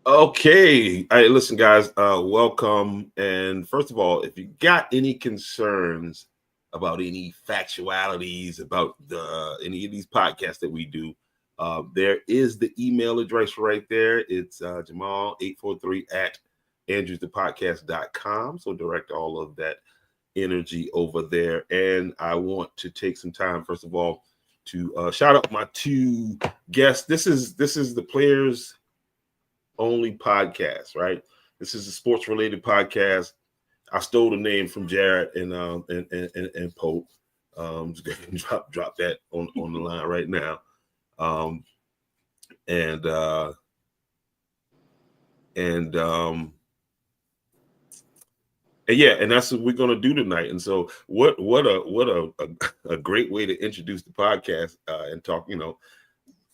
Okay. All right, listen, guys, welcome. And first of all, if you got any concerns about any factualities about any of these podcasts that we do, there is the email address right there. It's Jamal843 at andrewsthepodcast.com. So direct all of that energy over there. And I want to take some time, first of all, to shout out my two guests. This is the Players Only podcast, right? This is a sports related podcast. I stole the name from Jared and Pope. Just gonna drop that on the line right now. Um, and and and yeah, and that's what we're gonna do tonight. And so, what a great way to introduce the podcast and talk.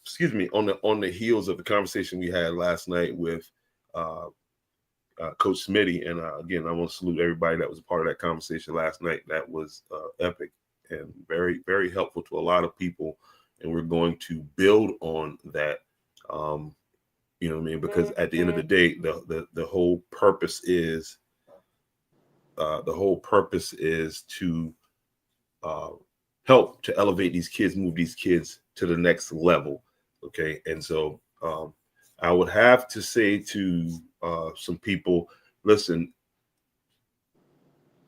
Excuse me, on the heels of the conversation we had last night with Coach Smitty. And again, I want to salute everybody that was a part of that conversation last night. That was epic and very, very helpful to a lot of people. And we're going to build on that. You know what I mean? Because at the end of the day, the whole purpose is to help to elevate these kids, move these kids to the next level. Okay, and so I would have to say to some people, listen,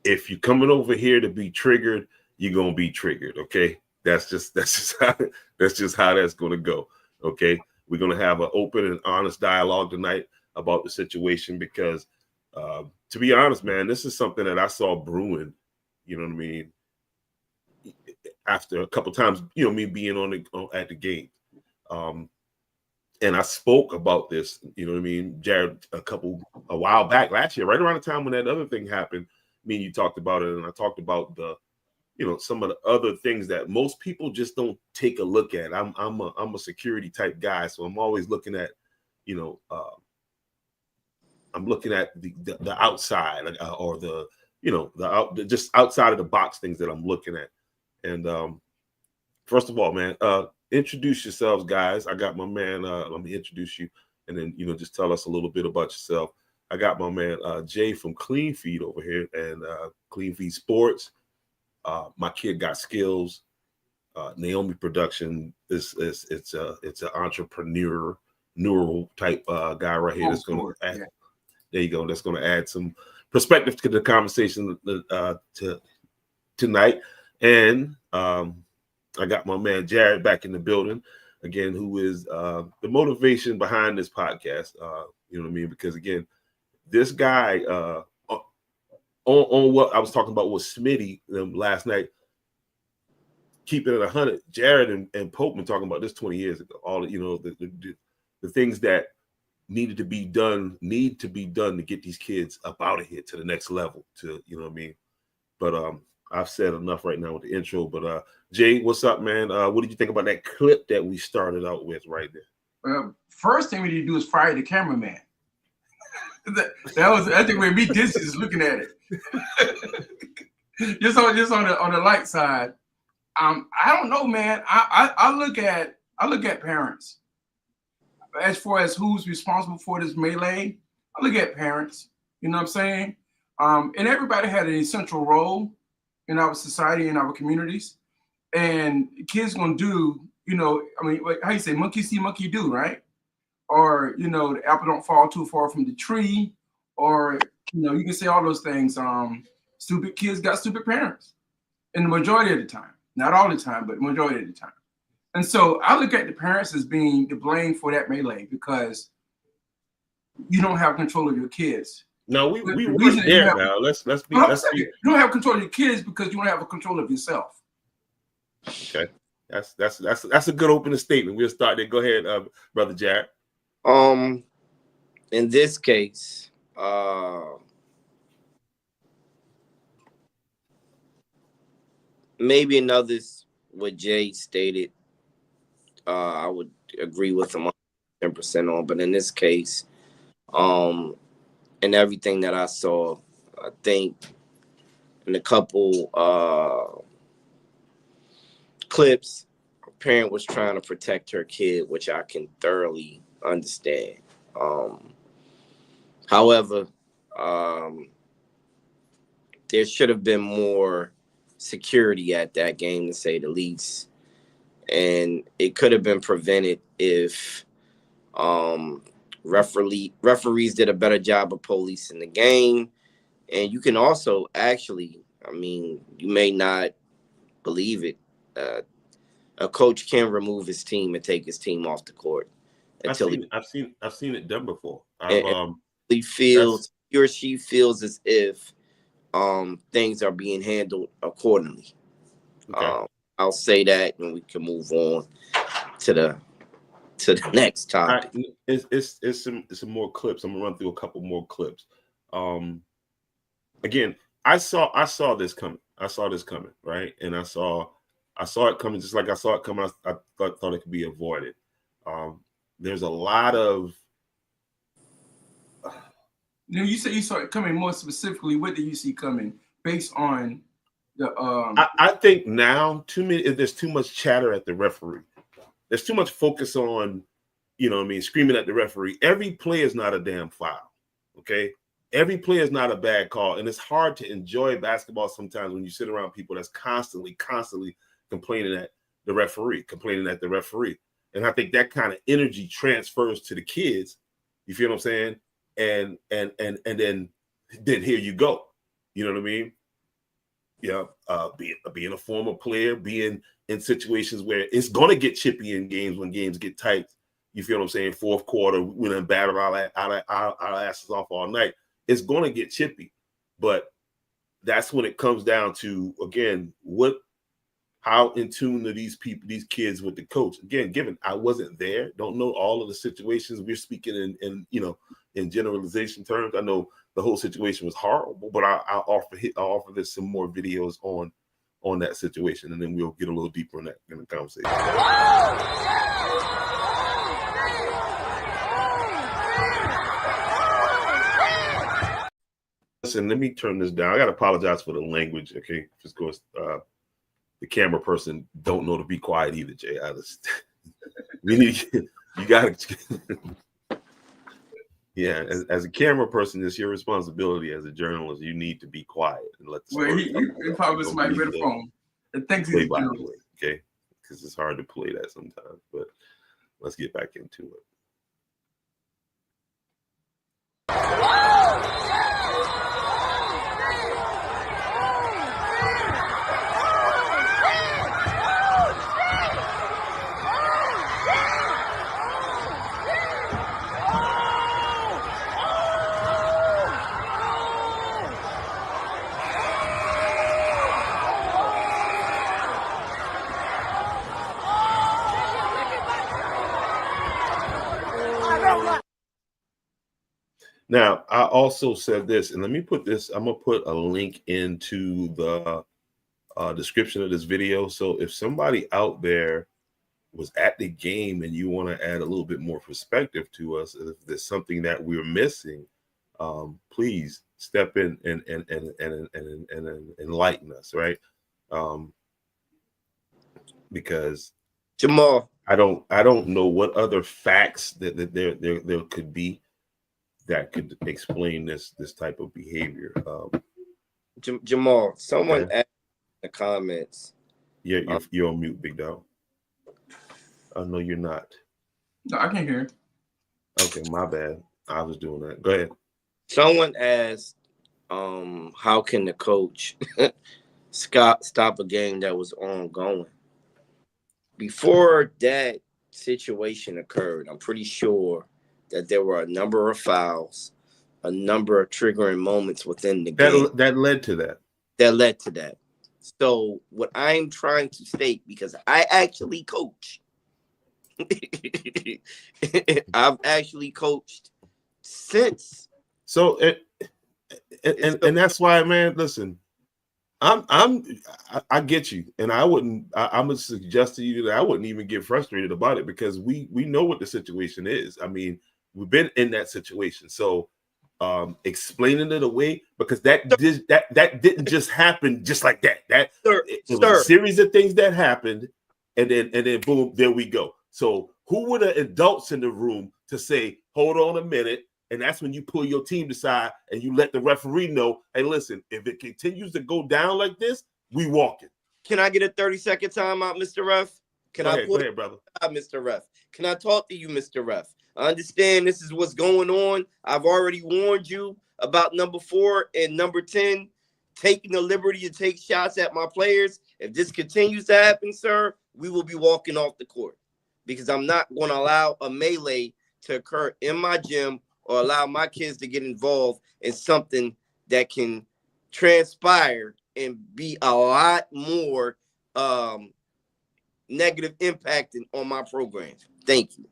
if you're coming over here to be triggered, you're gonna be triggered. Okay, that's just how that's gonna go. Okay, we're gonna have an open and honest dialogue tonight about the situation because, to be honest, man, this is something that I saw brewing. You know what I mean? After a couple times, me being at the game. And I spoke about this, you know what I mean, Jared, a while back last year, right around the time when that other thing happened. Me and you talked about it, and I talked about some of the other things that most people just don't take a look at. I'm a security type guy, so I'm always looking at, I'm looking at the outside or just outside of the box things that I'm looking at. And first of all, man, introduce yourselves, guys. I got my man. Let me introduce you, and then just tell us a little bit about yourself. I got my man Jay from Clean Feed over here, and Clean Feed Sports. My kid got skills. Naomi Production it's an entrepreneur neural type guy right here. That's going to add. Yeah. There you go. That's going to add some perspective to the conversation tonight, and I got my man Jared back in the building again, who is the motivation behind this podcast. You know what I mean? Because again, this guy on what I was talking about with Smitty last night, keeping it 100. Jared and Pope been talking about this 20 years ago. All the things that need to be done to get these kids up out of here to the next level. To you know what I mean? But I've said enough right now with the intro, but Jay, what's up, man? What did you think about that clip that we started out with right there? Well, first thing we need to do is fire the cameraman. I think when me this is looking at it. just on the light side. I don't know, man. I look at parents. As far as who's responsible for this melee, I look at parents. You know what I'm saying? And everybody had an essential role in our society, in our communities. And kids gonna do, how you say, monkey see, monkey do, right? Or, the apple don't fall too far from the tree. Or, you can say all those things. Stupid kids got stupid parents. And the majority of the time. Not all the time, but the majority of the time. And so I look at the parents as being to blame for that melee because you don't have control of your kids. No, we weren't there now. Let's be. You don't have control of your kids because you don't have a control of yourself. Okay, that's a good opening statement. We'll start there. Go ahead, brother Jared. In this case, maybe another what Jay stated. I would agree with him 10% on, but in this case, and everything that I saw, I think in a couple clips, a parent was trying to protect her kid, which I can thoroughly understand. However, there should have been more security at that game, to say the least. And it could have been prevented if referees did a better job of policing the game. And you can also actually, I mean, you may not believe it, a coach can remove his team and take his team off the court until I've seen it done before. he feels, he or she feels as if things are being handled accordingly. Okay. I'll say that, and we can move on to the next topic. It's some more clips. I'm gonna run through a couple more clips. Again, I saw this coming. I saw this coming, right? And I saw it coming, just like I saw it coming. I thought it could be avoided. There's a lot of. You said you saw it coming. More specifically, what did you see coming based on the? I think now there's too much chatter at the referee. There's too much focus on, screaming at the referee. Every play is not a damn foul. Okay. Every play is not a bad call. And it's hard to enjoy basketball sometimes when you sit around people that's constantly complaining at the referee. And I think that kind of energy transfers to the kids. You feel what I'm saying? And then here you go. You know what I mean? Yeah. Being a former player, being in situations where it's gonna get chippy in games when games get tight. You feel what I'm saying? Fourth quarter, we done battled our asses off all night. It's gonna get chippy, but that's when it comes down to, again, how in tune are these kids with the coach? Again, given I wasn't there, don't know all of the situations. We're speaking in generalization terms. I know the whole situation was horrible, but I'll offer this some more videos on that situation, and then we'll get a little deeper in the conversation. Listen, let me turn this down. I gotta apologize for the language. Okay, just because the camera person don't know to be quiet either, Jay. You gotta. Yeah, as a camera person, it's your responsibility as a journalist. You need to be quiet and let the story. He probably somebody with a phone. It thinks he's by the way, okay? Because it's hard to play that sometimes. But let's get back into it. Now, I also said this, and let me put this, I'm going to put a link into the description of this video. So if somebody out there was at the game and you want to add a little bit more perspective to us, if there's something that we're missing, please step in and enlighten us, right? Because Jamal, I don't know what other facts that there could be that could explain this type of behavior. Jamal, someone asked in the comments. Yeah, you're on mute, big dog. Oh no, you're not. No, I can hear. Okay, my bad. I was doing that. Go ahead. Someone asked, how can the coach stop a game that was ongoing? Before that situation occurred, I'm pretty sure that there were a number of fouls, a number of triggering moments within the game. That led to that. That led to that. So what I'm trying to state, because I actually coach, I've actually coached since. So and that's why, man, listen, I get you, and I'm gonna suggest to you that I wouldn't even get frustrated about it, because we know what the situation is. I mean, we've been in that situation. So explaining it away, because that didn't just happen just like that. It was a series of things that happened, and then boom, there we go. So who were the adults in the room to say, hold on a minute, And that's when you pull your team aside and you let the referee know, hey, listen, if it continues to go down like this, we walking. Can I get a 30-second timeout, Mr. Ref? Go ahead, brother. Mr. Ref. Can I talk to you, Mr. Ref? I understand this is what's going on. I've already warned you about number 4 and number 10 taking the liberty to take shots at my players. If this continues to happen, sir, we will be walking off the court because I'm not going to allow a melee to occur in my gym or allow my kids to get involved in something that can transpire and be a lot more negative impacting on my programs. Thank you.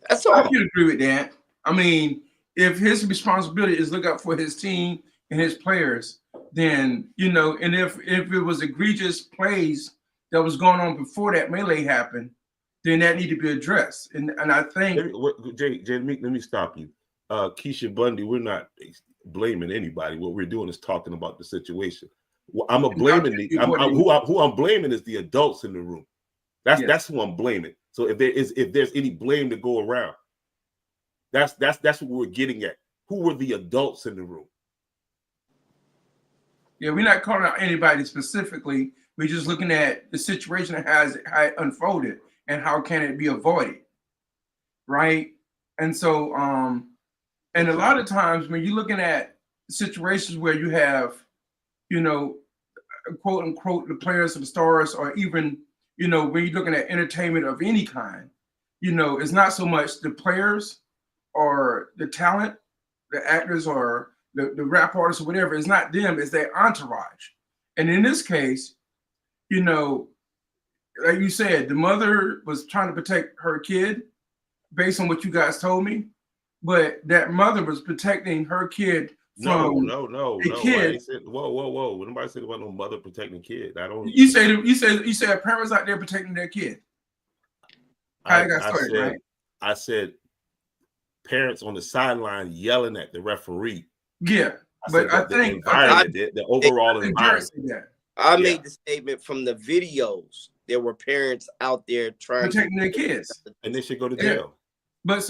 That's all. I can agree with that. I mean, if his responsibility is look out for his team and his players, then, you know, and if it was egregious plays that was going on before that melee happened, then that need to be addressed. And I think Jay, let me stop you. Keisha Bundy, we're not blaming anybody. What we're doing is talking about the situation. Who I'm blaming is the adults in the room. That's who I'm blaming. So if there's any blame to go around, that's what we're getting at. Who were the adults in the room? Yeah, we're not calling out anybody specifically. We're just looking at the situation and how it unfolded and how can it be avoided, right? And so, and a lot of times when you're looking at situations where you have, you know, quote unquote, the players or the stars, or even, you know, when you're looking at entertainment of any kind, you know, it's not so much the players or the talent, the actors or the rap artists or whatever. It's not them, it's their entourage. And in this case, you know, like you said, the mother was trying to protect her kid based on what you guys told me, but that mother was protecting her kid from no. Kid. Said, whoa. Nobody said about no mother protecting kid. I don't. You said parents out there protecting their kid. I said parents on the sideline yelling at the referee. Yeah, but I think the overall environment. I made the statement from the videos. There were parents out there protecting their kids, and they should go to jail. But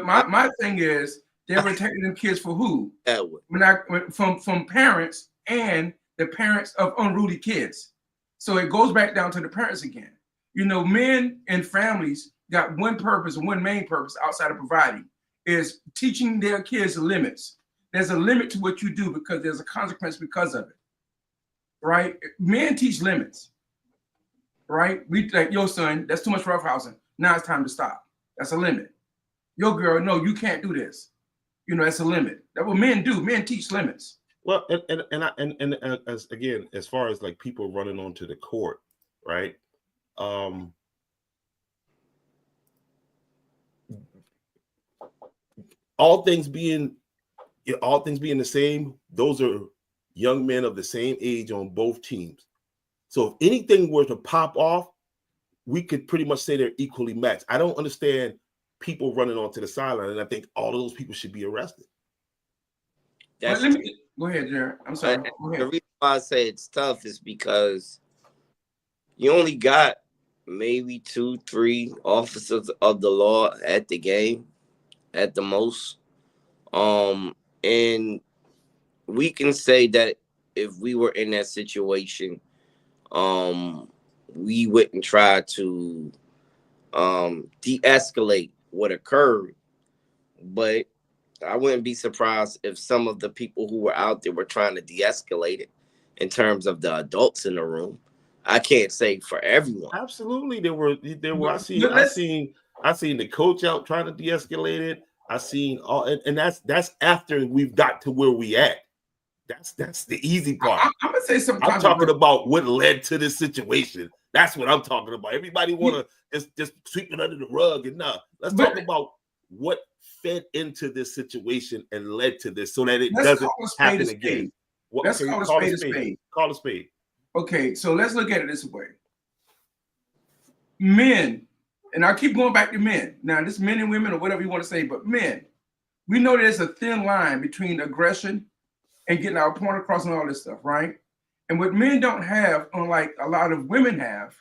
my thing is, they were protecting them kids for who? From parents and the parents of unruly kids. So it goes back down to the parents again. You know, men and families got one purpose and one main purpose outside of providing is teaching their kids the limits. There's a limit to what you do because there's a consequence because of it, right? Men teach limits, right? We like, yo, son, that's too much roughhousing. Now it's time to stop. That's a limit. Yo, girl, no, you can't do this. You know, that's a limit. That's what men do. Men teach limits. Well, and as again, as far as like people running onto the court, right? All things being the same, those are young men of the same age on both teams. So if anything were to pop off, we could pretty much say they're equally matched. I don't understand people running onto the sideline, and I think all of those people should be arrested. Go ahead, Jared. I'm sorry. The reason why I say it's tough is because you only got maybe 2-3 officers of the law at the game at the most. And we can say that if we were in that situation, we wouldn't try to de-escalate what occurred, but I wouldn't be surprised if some of the people who were out there were trying to de-escalate it in terms of the adults in the room. I can't say for everyone. Absolutely, there were. I seen the coach out trying to de-escalate it. I seen all, and that's after we've got to where we at. That's the easy part. I'm gonna say something. I'm talking about what led to this situation. That's what I'm talking about. Everybody want to just sweep it under the rug, and let's talk about what fed into this situation and led to this, so that it doesn't happen again. Let's call a spade. Call a spade. Okay, so let's look at it this way. Men, and I'll keep going back to men. Now, this men and women or whatever you want to say, but men, we know there's a thin line between aggression and getting our point across and all this stuff, right? And what men don't have, unlike a lot of women have,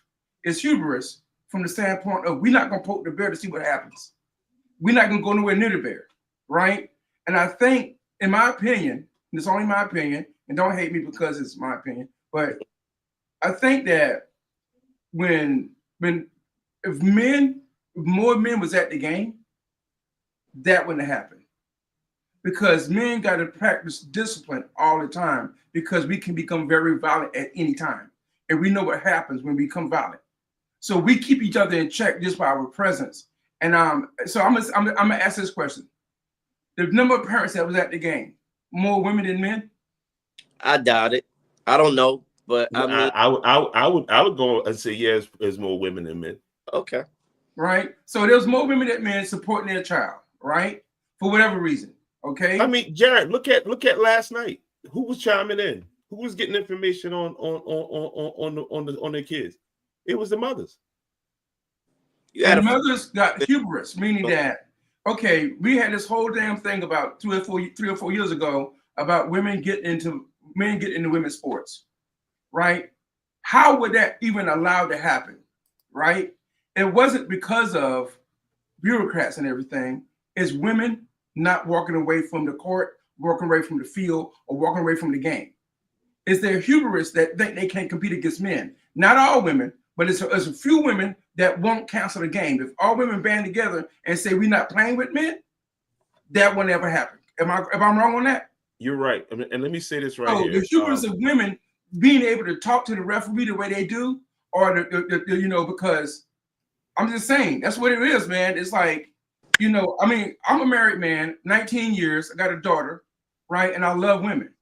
is hubris from the standpoint of we're not going to poke the bear to see what happens. We're not going to go nowhere near the bear. right? And I think, in my opinion, and it's only my opinion, and don't hate me because it's my opinion, but I think that if more men was at the game, that wouldn't have happened. Because men got to practice discipline all the time because we can become very violent at any time. And we know what happens when we become violent. So we keep each other in check just by our presence. And so I'm gonna ask this question. The number of parents that was at the game, more women than men? I doubt it. I don't know, but I mean, I would go and say yes, there's more women than men. Okay. Right. So there's more women than men supporting their child, right? For whatever reason. Okay. I mean, Jared, look at last night. Who was chiming in? Who was getting information on their kids? It was the mothers. And mothers got hubris, meaning that okay, we had this whole damn thing about 3 or 4 years ago about men getting into women's sports, right? How would that even allow to happen, right? It wasn't because of bureaucrats and everything. It's women not walking away from the court, walking away from the field, or walking away from the game. It's their hubris that think they can't compete against men. Not all women, but it's a few women that won't cancel the game. If all women band together and say we're not playing with men, that will never happen. Am I wrong on that? You're right. I mean, and let me say this right here. The hubris of women being able to talk to the referee the way they do, or because I'm just saying that's what it is, man. It's like, I mean, I'm a married man, 19 years. I got a daughter, right? And I love women,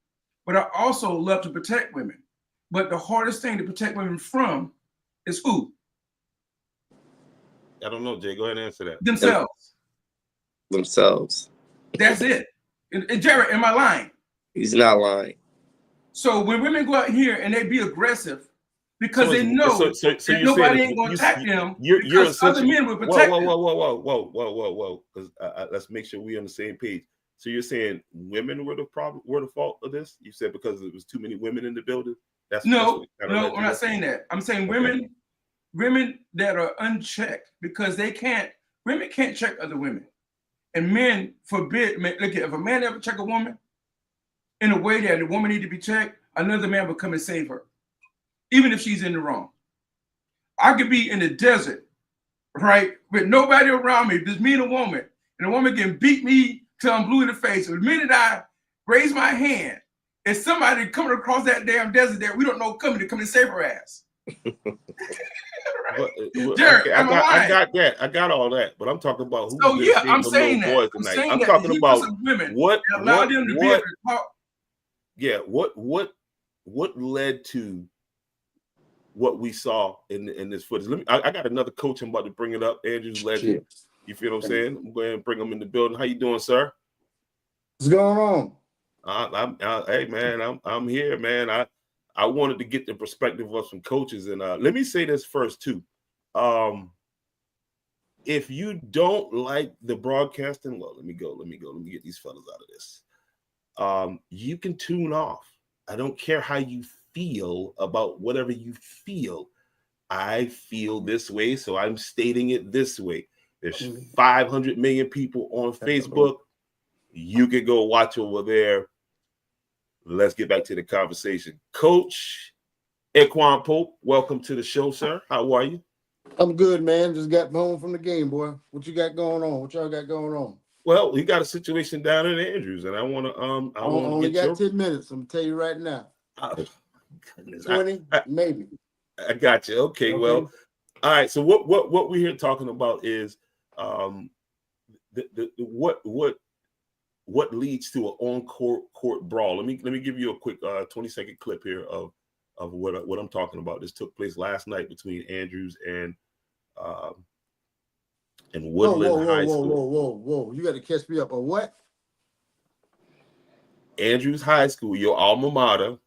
but I also love to protect women. But the hardest thing to protect women from is who? I don't know, Jay. Go ahead and answer that. Themselves. That's it. And Jared, am I lying? He's not lying. So when women go out here and they be aggressive because they know that nobody ain't going to attack them, because other men will protect them. Whoa. Let's make sure we're on the same page. So you're saying women were the fault of this? You said because there was too many women in the building? No, I'm not saying that. I'm saying women that are unchecked because women can't check other women. And men forbid, look, if a man ever check a woman in a way that the woman need to be checked, another man will come and save her, even if she's in the wrong. I could be in the desert, right, with nobody around me, just me and a woman, and a woman can beat me till I'm blue in the face. The minute I raise my hand, if somebody coming across that damn desert that we don't know coming to come and save her ass. Jared, I got that. I got all that, but I'm talking about who. So yeah, I'm saying that. I'm talking about women. What allowed them to be able to talk. Yeah, what led to what we saw in this footage? I got another coach. I'm about to bring it up. Andrew's legend. You feel what I'm saying? I'm going to bring him in the building. How you doing, sir? What's going on? Hey man, I'm here, man. I wanted to get the perspective of some coaches, and let me say this first too. If you don't like the broadcasting, well, let me get these fellas out of this. You can tune off. I don't care how you feel about whatever you feel. I feel this way, so I'm stating it this way. There's 500 million people on Facebook. You can go watch over there. Let's get back to the conversation. Coach Equan Pope, welcome to the show, sir. How are you? I'm good, man. Just got home from the game, boy. What you got going on? What y'all got going on? Well, we got a situation down in Andrews, and I want to I only got 10 minutes. I'm gonna tell you right now. 20, maybe. I got you. Okay, well, all right. So what we're here talking about is what leads to an on-court brawl. Let me give you a quick 20-second clip here of what I'm talking about. This took place last night between Andrews and Woodland High School. Whoa! You got to catch me up. A what? Andrews High School, your alma mater,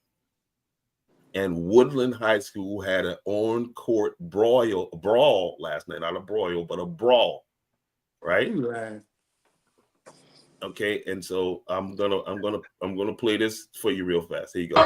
and Woodland High School had an on-court brawl last night. Not a broil, but a brawl. Right? Right. Okay, and so I'm gonna play this for you real fast. Here you go.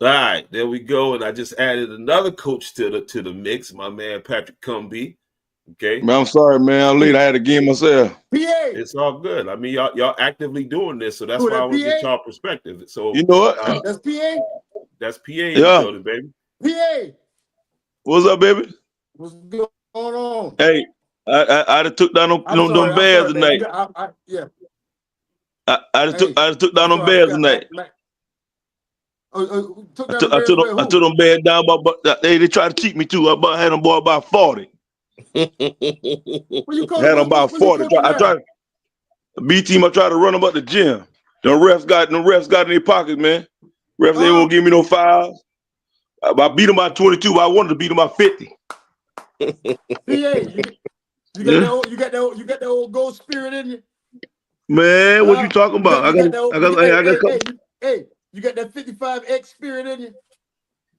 All right, there we go. And I just added another coach to the mix, my man Patrick Cumbie. Okay. Man, I'm sorry, man. I'm late. I had a game myself. PA. It's all good. I mean, y'all actively doing this, so that's why I want to get y'all perspective. So you know what? That's PA. That's PA in the building, baby. PA. What's up, baby? What's going on? Hey, I took down them Bears tonight. I took down them Bears tonight. I took them Bears down, but they tried to cheat me too. I had them boy about 40. Had them about 40. I tried B team. I tried to run them up the gym. The refs got in their pockets, man. Refs they won't give me no fouls. I beat them by 22. But I wanted to beat them by 50. You got that old gold spirit in you. Man, what you talking about? You got that 55X spirit in you.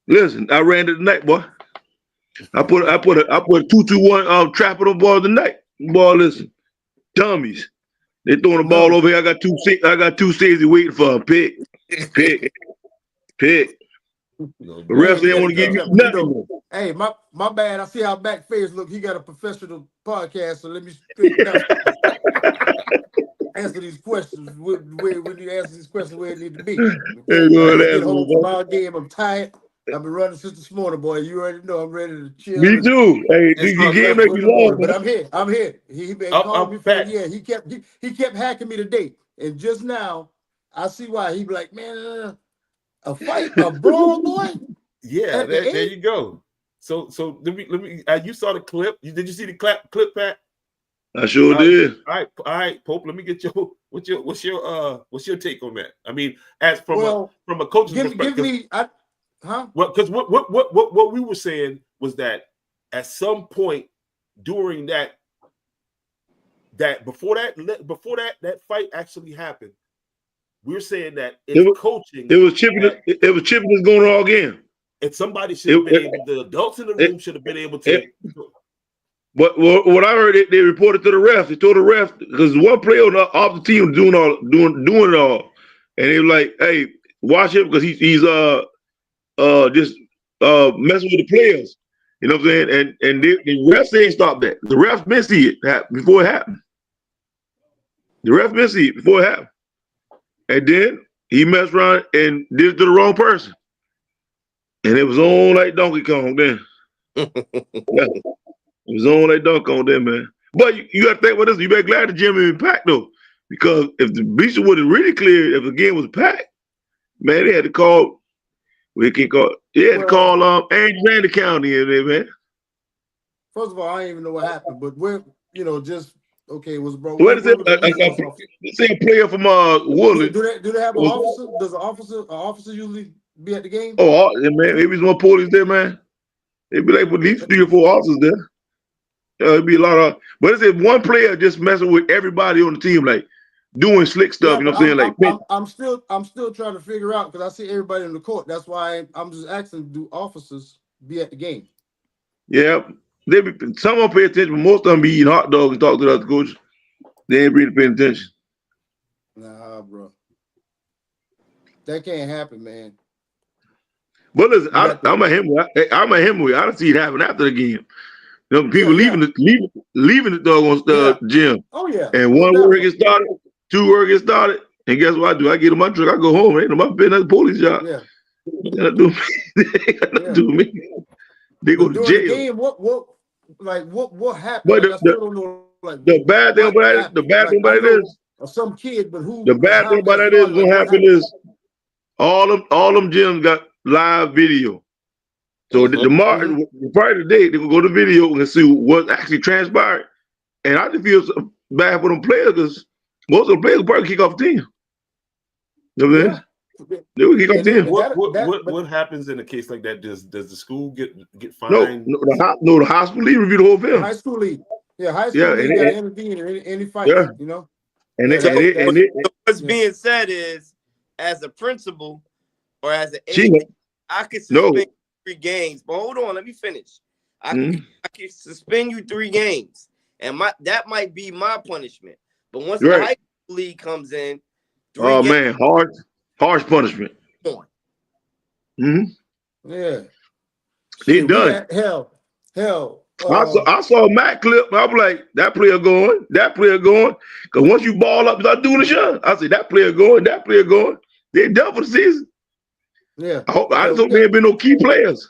Listen, I ran it tonight, boy. I put a 2-2-1 trap on the ball tonight. Boy, listen, dummies. They throwing the ball over here. I got two safeties waiting for a pick. The refs didn't want to give you nothing. Hey, my bad. I see how Backface look. He got a professional podcast, so let me answer these questions. Where you answer these questions where it need to be. Get home from our game. I'm tired. I've been running since this morning, boy. You already know I'm ready to chill. Me too. Hey, the game make me long, but I'm here. He been calling me for a year. He kept hacking me today, and just now I see why. He be like, man, a fight, a brawl, boy. Yeah, there you go. So let me. You saw the clip. Did you see the clip, Pat? I sure did. All right, Pope. Let me get what's your take on that? I mean, as from a coach's perspective. Give me, Well, because what we were saying was that at some point during that before that fight actually happened, we're saying that coaching. It was chipping. It was chipping is going on again. And somebody should have been able. The adults in the room should have been able to. But what I heard, they reported to the ref. They told the ref because one player off the team doing it all, and they were like, "Hey, watch him because he's just messing with the players." You know what I'm saying? And the refs ain't stopped that. The refs been see it before it happened. The refs been see it before it happened, and then he messed around and did it to the wrong person, and it was on like Donkey Kong then. Yeah. It was on that dunk on them, man. But you got to think about this. You better glad the gym is packed, though. Because if the bleacher would have really cleared, if the game was packed, man, they had to call. They had to call Andrew County in there, man. First of all, I don't even know what happened, but it was bro. What is it? Say a player from Woodland. Do they have an officer? Does an officer usually be at the game? Oh, man, maybe some police there, man. It'd be like at least 3 or 4 officers there. It'd be a lot of, but it's if one player just messing with everybody on the team, like doing slick stuff. You know what I'm saying? Like I'm still trying to figure out because I see everybody in the court. That's why I'm just asking: do officers be at the game? Yeah, some of them pay attention, but most of them be eating hot dogs and talk to the other coaches. They ain't really paying attention. Nah, bro, that can't happen, man. But listen, I'm a Hemingway. I don't see it happen after the game. You know, people leaving the doggone gym. Oh yeah. And one word gets started, 2 words get started, and guess what I do? I get in my truck, I go home. Ain't my business, that's police job. Yeah. They gotta do me. They go to jail. The game, what happened? But I still don't know. The bad thing about it is some kid, but who? The bad thing about it is what happened is all them gyms got live video. So the part of the day, they can go to video and see what actually transpired. And I just feel so bad for them players because most of the players will probably kick off the team. You know what I'm saying? They will kick off the team. What happens in a case like that? Does the school get fined? No, the high school league review the whole film. High school league. Yeah, high school league got to intervene in any fight, you know? What's being said is, as a principal or as an agent, I could suspend 3 games. But hold on, let me finish. I can suspend you 3 games, and that might be my punishment. But once the high school league comes in, 3 games, man, harsh punishment. Mm-hmm. Yeah. They done. Hell. I saw a Matt clip. I'm like, that player going, that player going. Because once you ball up, start doing the shot. I said, that player going, that player going. They done for the season. Yeah. I just hope there ain't been no key players.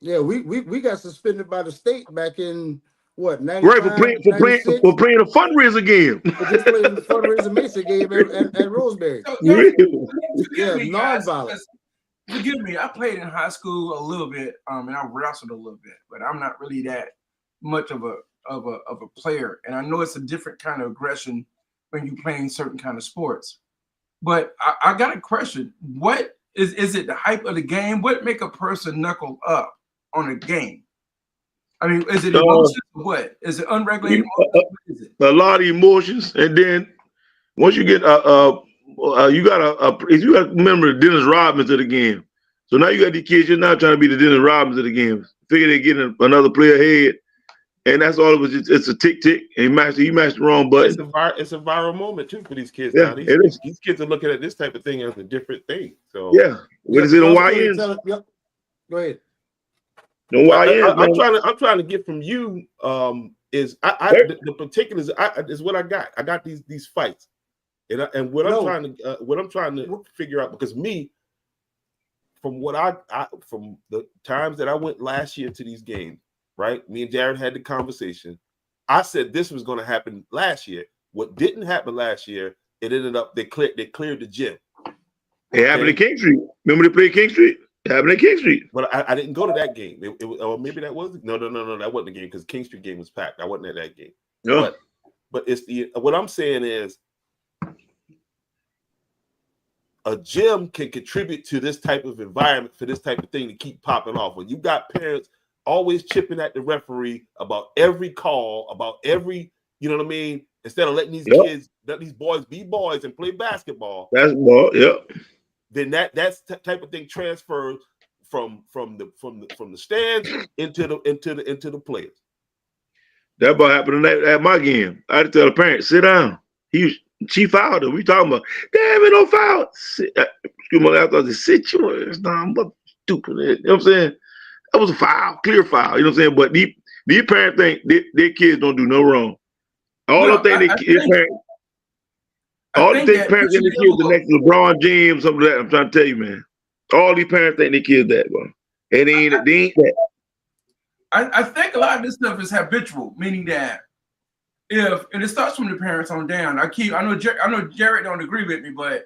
Yeah, we got suspended by the state back in what, 95, right, for playing a fundraiser game. For just playing the fundraiser Mesa game at Roseberry. So, yeah, non-violent. Forgive me, I played in high school a little bit, and I wrestled a little bit, but I'm not really that much of a player. And I know it's a different kind of aggression when you're playing certain kind of sports. But I got a question. What is it the hype of the game? What make a person knuckle up on a game? I mean, is it emotions or what? Is it unregulated emotions? What is it? A lot of emotions, and then once you get you got to remember the Dennis Rodmans of the game. So now you got these kids. You're not trying to be the Dennis Rodmans of the game. Figure they're getting another player ahead, and that's all it was. It's a tick, and he matched the wrong button. It's a viral moment too for these kids. Yeah, now. These kids are looking at this type of thing as a different thing. So yeah, what is it on YN? Yep. Go ahead. No YN. I'm trying to get from you. The particulars is what I got. I got these fights, and what I'm trying to figure out, because me, from what from the times that I went last year to these games, right? Me and Jared had the conversation. I said this was going to happen last year. What didn't happen last year, it ended up they cleared the gym. It happened at King Street. Remember they played King Street? It happened at King Street. But I didn't go to that game. Or maybe that was no. That wasn't the game, because King Street game was packed. I wasn't at that game. No. But it's what I'm saying is, a gym can contribute to this type of environment for this type of thing to keep popping off. When you got parents always chipping at the referee about every call, about every, you know what I mean? Instead of letting these kids, let these boys be boys and play basketball. Basketball, Then that's type of thing transfers from the stands into the players. That about happened at my game. I had to tell the parents, sit down. She fouled him. We talking about, damn it, no foul. Excuse me, I thought they sit you down. What stupid. You know what I'm saying? That was a foul, clear foul. You know what I'm saying? But these parents think their kids don't do no wrong. All the things parents and the kids the next LeBron James, something like that. I'm trying to tell you, man. All these parents think their kids that, bro. And they ain't that. I think a lot of this stuff is habitual, meaning that and it starts from the parents on down. I know Jared don't agree with me, but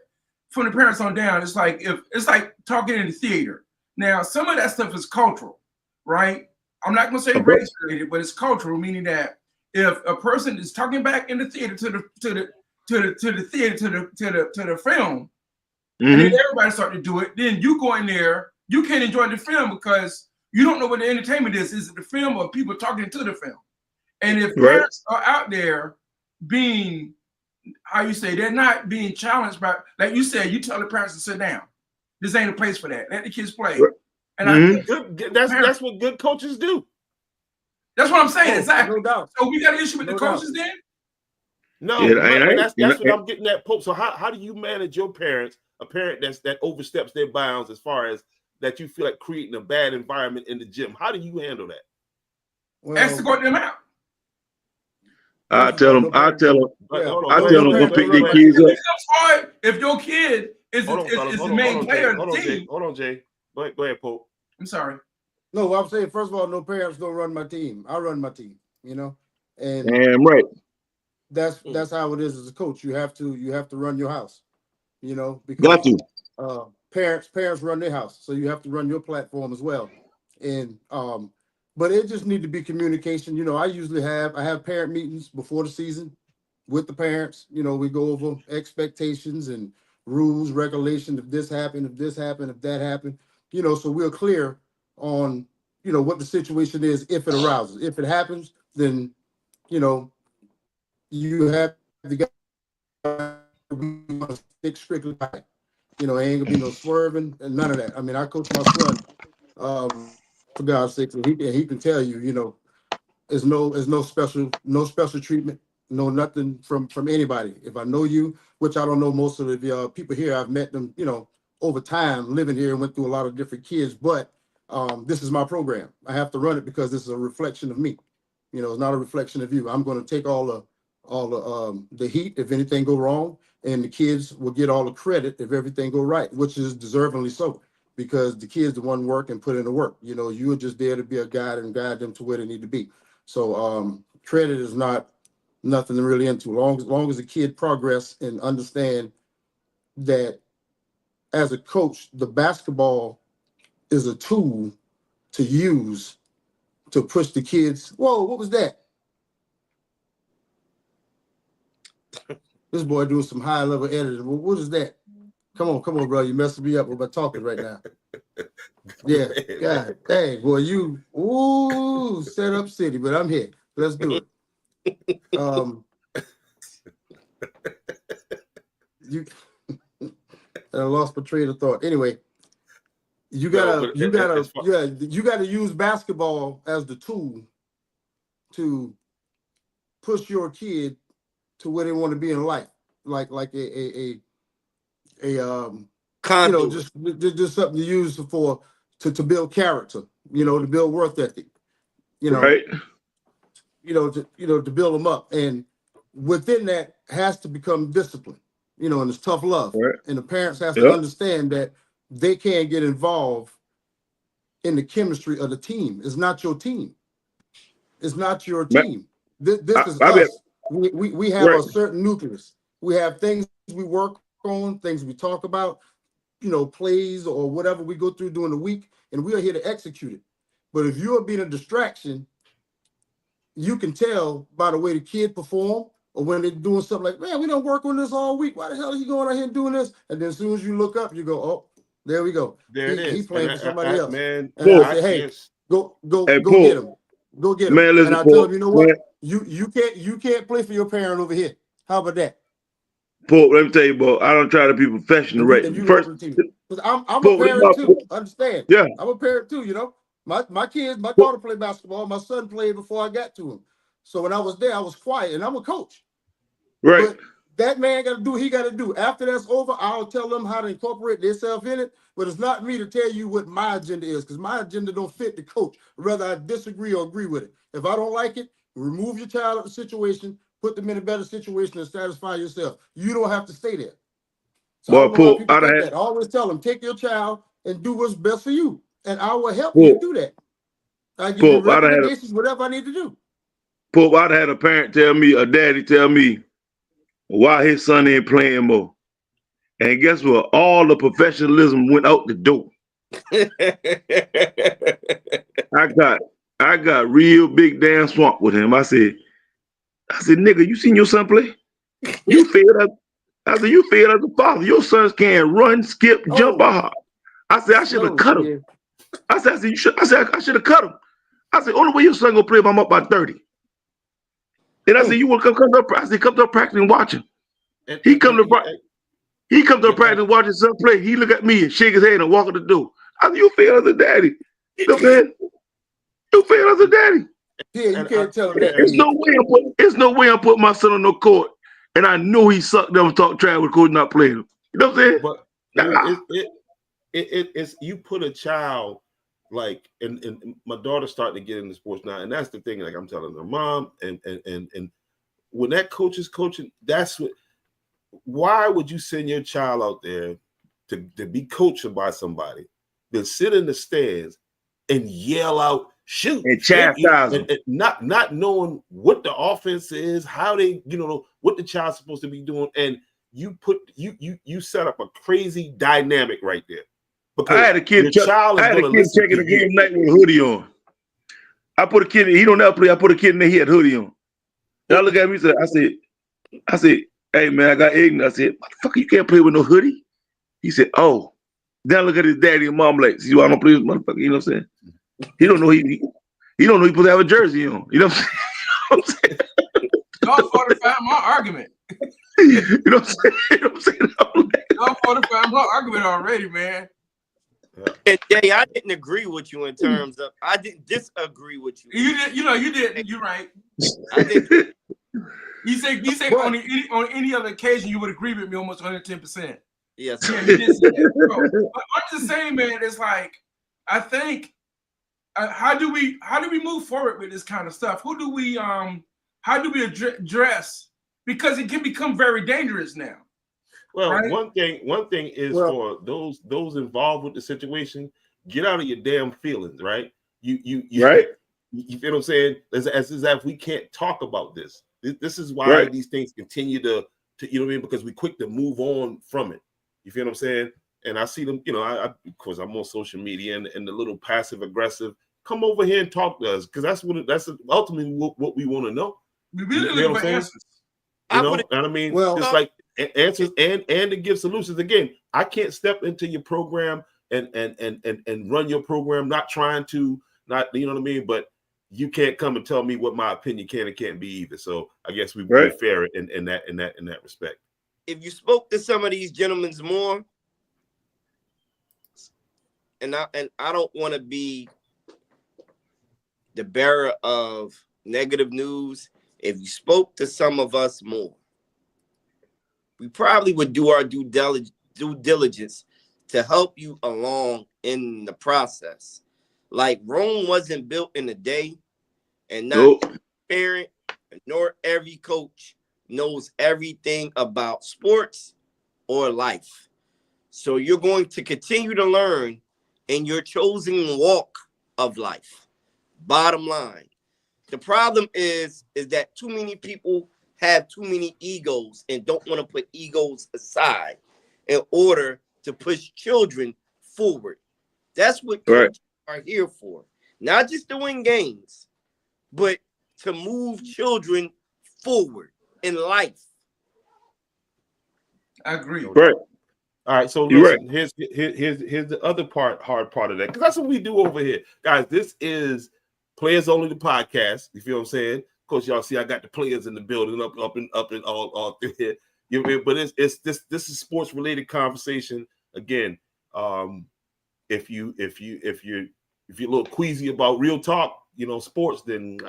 from the parents on down, it's like talking in the theater. Now, some of that stuff is cultural, right? I'm not gonna say race related, but it's cultural, meaning that if a person is talking back in the theater to the film, and then everybody start to do it, then you go in there, you can't enjoy the film because you don't know what the entertainment is. Is it the film or people talking to the film? And if parents are out there being, they're not being challenged by, like you said, you tell the parents to sit down. This ain't a place for that. Let the kids play. And that's what good coaches do. That's what I'm saying. Exactly. No doubt. So we got an issue with the coaches then? No, that's what I'm getting at, Pope. So how do you manage your parents, a parent that oversteps their bounds as far as that you feel like creating a bad environment in the gym? How do you handle that? Well, escort them out. I tell them to pick their kids up. If your kid is the main player of the team. Hold on, Jay. Go ahead, Pope. I'm sorry. No, what I'm saying, first of all, no parents gonna run my team. I run my team, you know, and right. That's how it is as a coach. You have to run your house, you know, because parents run their house, so you have to run your platform as well. And but it just need to be communication. You know, I have parent meetings before the season with the parents. You know, we go over expectations and rules, regulations. If this happened, if that happened, you know, so we're clear on, you know, what the situation is if it arouses. If it happens, then, you know, you have the guy stick strictly by it. You know, ain't gonna be no swerving and none of that. I mean, I coach my son, for God's sake, and he can tell you, you know, there's no special treatment, no nothing from anybody. If I know you, which I don't know most of the people here, I've met them, you know, over time living here and went through a lot of different kids, but this is my program. I have to run it because this is a reflection of me. You know, it's not a reflection of you. I'm going to take all the heat if anything go wrong, and the kids will get all the credit if everything go right, which is deservingly so, because the kids the one work and put in the work. You know, you are just there to be a guide and guide them to where they need to be. So credit is not nothing to really into. Long as the kid progress and understand that as a coach, the basketball is a tool to use to push the kids. Whoa, what was that? This boy doing some high level editing. What is that? Come on, bro. You messing me up with my talking right now. Yeah, God dang, boy, you set up city, but I'm here. Let's do it. You I lost my train of thought. Anyway, you gotta use basketball as the tool to push your kid to where they want to be in life, like a Conduit. just something to use to build character, to build work ethic, right. To build them up, and within that has to become discipline, and it's tough love, right. And the parents have to understand that they can't get involved in the chemistry of the team. It's not your team. It's not your team. This is us. We have a certain nucleus. We have things we work on, things we talk about, plays or whatever we go through during the week, and we are here to execute it. But if you are being a distraction, you can tell by the way the kid perform, or when they're doing something like, man, we don't work on this all week. Why the hell are you going out here and doing this? And then as soon as you look up, you go, oh, there we go. There it is. He's playing for somebody else. Man, and I say, hey, go get him. Go get him. Man, listen, and I tell him, you know what? You can't play for your parent over here. How about that? Paul, let me tell you, boy, I don't try to be professional, right? First, I'm a parent too. Understand? Yeah. I'm a parent too, My kids, my daughter played basketball. My son played before I got to him. So when I was there, I was quiet, and I'm a coach. Right. But that man got to do what he got to do. After that's over, I'll tell them how to incorporate themselves in it. But it's not me to tell you what my agenda is, because my agenda don't fit the coach. Whether I disagree or agree with it. If I don't like it, remove your child out of the situation, put them in a better situation and satisfy yourself. You don't have to stay there. So I don't know how people think that. I always tell them, take your child and do what's best for you. And I will help you do that. I give you recommendations, whatever I need to do. Pope, I'd had a parent tell me, a daddy tell me, why his son ain't playing more. And guess what? All the professionalism went out the door. I got real big damn swamp with him. I said, nigga, you seen your son play? You failed as you failed as a father. Your sons can't run, skip, jump, or hop. I said, I should have cut him. I said, I should have cut him. I said, only way your son gonna play if I'm up by 30. And I said, you want to come to practice? I said, come to practice and watch him. He come to practice and watch his son play. He look at me and shake his head and walk out the door. I said, you fail as a daddy. You know, man. You fail as a daddy. Yeah, you can't tell him that. There's no way I'm putting my son on no court. And I know he sucked them and talk trash with coach not playing him. You know what I'm saying? But it's you put a child like, and my daughter's starting to get into sports now, and that's the thing. Like I'm telling her mom, and when that coach is coaching, that's what. Why would you send your child out there to be coached by somebody, then sit in the stands and yell out, shoot, and chastise and not knowing what the offense is, how they, what the child's supposed to be doing, and you set up a crazy dynamic right there. Because I had a kid checking the game night with a hoodie on. I put a kid in, he don't ever play. I put a kid in there, he had a hoodie on. And I look at me and I said, hey man, I got ignorant. I said, motherfucker, you can't play with no hoodie. He said, oh. Then I look at his daddy and mom like, see why I don't play with this motherfucker, you know what I'm saying? He don't know he supposed to have a jersey on. You know what I'm saying? Y'all fortify my argument. You know what I'm saying? Y'all fortify my argument already, man. And Jay, I didn't agree with you in terms of, I didn't disagree with you. You did. You're right. I didn't. You say on any other occasion you would agree with me almost 110%. Yes. Yeah, he did say that. So, but I'm just saying, man, it's like, I think, how do we move forward with this kind of stuff? How do we address, because it can become very dangerous now. Well, right? one thing is for those involved with the situation, get out of your damn feelings, right? You right. You feel what I'm saying? As if we can't talk about this. This is why Right. these things continue to you know what I mean? Because we quick to move on from it. You feel what I'm saying? And I see them, you know, I of course I'm on social media and the little passive aggressive, come over here and talk to us, because that's ultimately what we want to know. We really You know what I'm saying? answers. You know, and I mean, Well, just like answers and to give solutions. Again, I can't step into your program and run your program, not trying to, not, you know what I mean, but you can't come and tell me what my opinion can and can't be either. So I guess we're fair in that respect. If you spoke to some of these gentlemen more, and I don't want to be the bearer of negative news. If you spoke to some of us more, we probably would do our due diligence to help you along in the process. Like Rome wasn't built in a day, and not every parent nor every coach knows everything about sports or life. So you're going to continue to learn in your chosen walk of life. Bottom line. The problem is that too many people have too many egos and don't want to put egos aside in order to push children forward. That's what coaches are here for. Not just to win games, but to move children forward in life. I agree. Right. All right, so listen, here's the other hard part of that, because that's what we do over here, guys. This is Players Only, the podcast. You feel what I'm saying? Of course, y'all see I got the players in the building, up and all through here. You know, but it's this is sports related conversation. Again, if you're a little queasy about real talk, you know, sports, then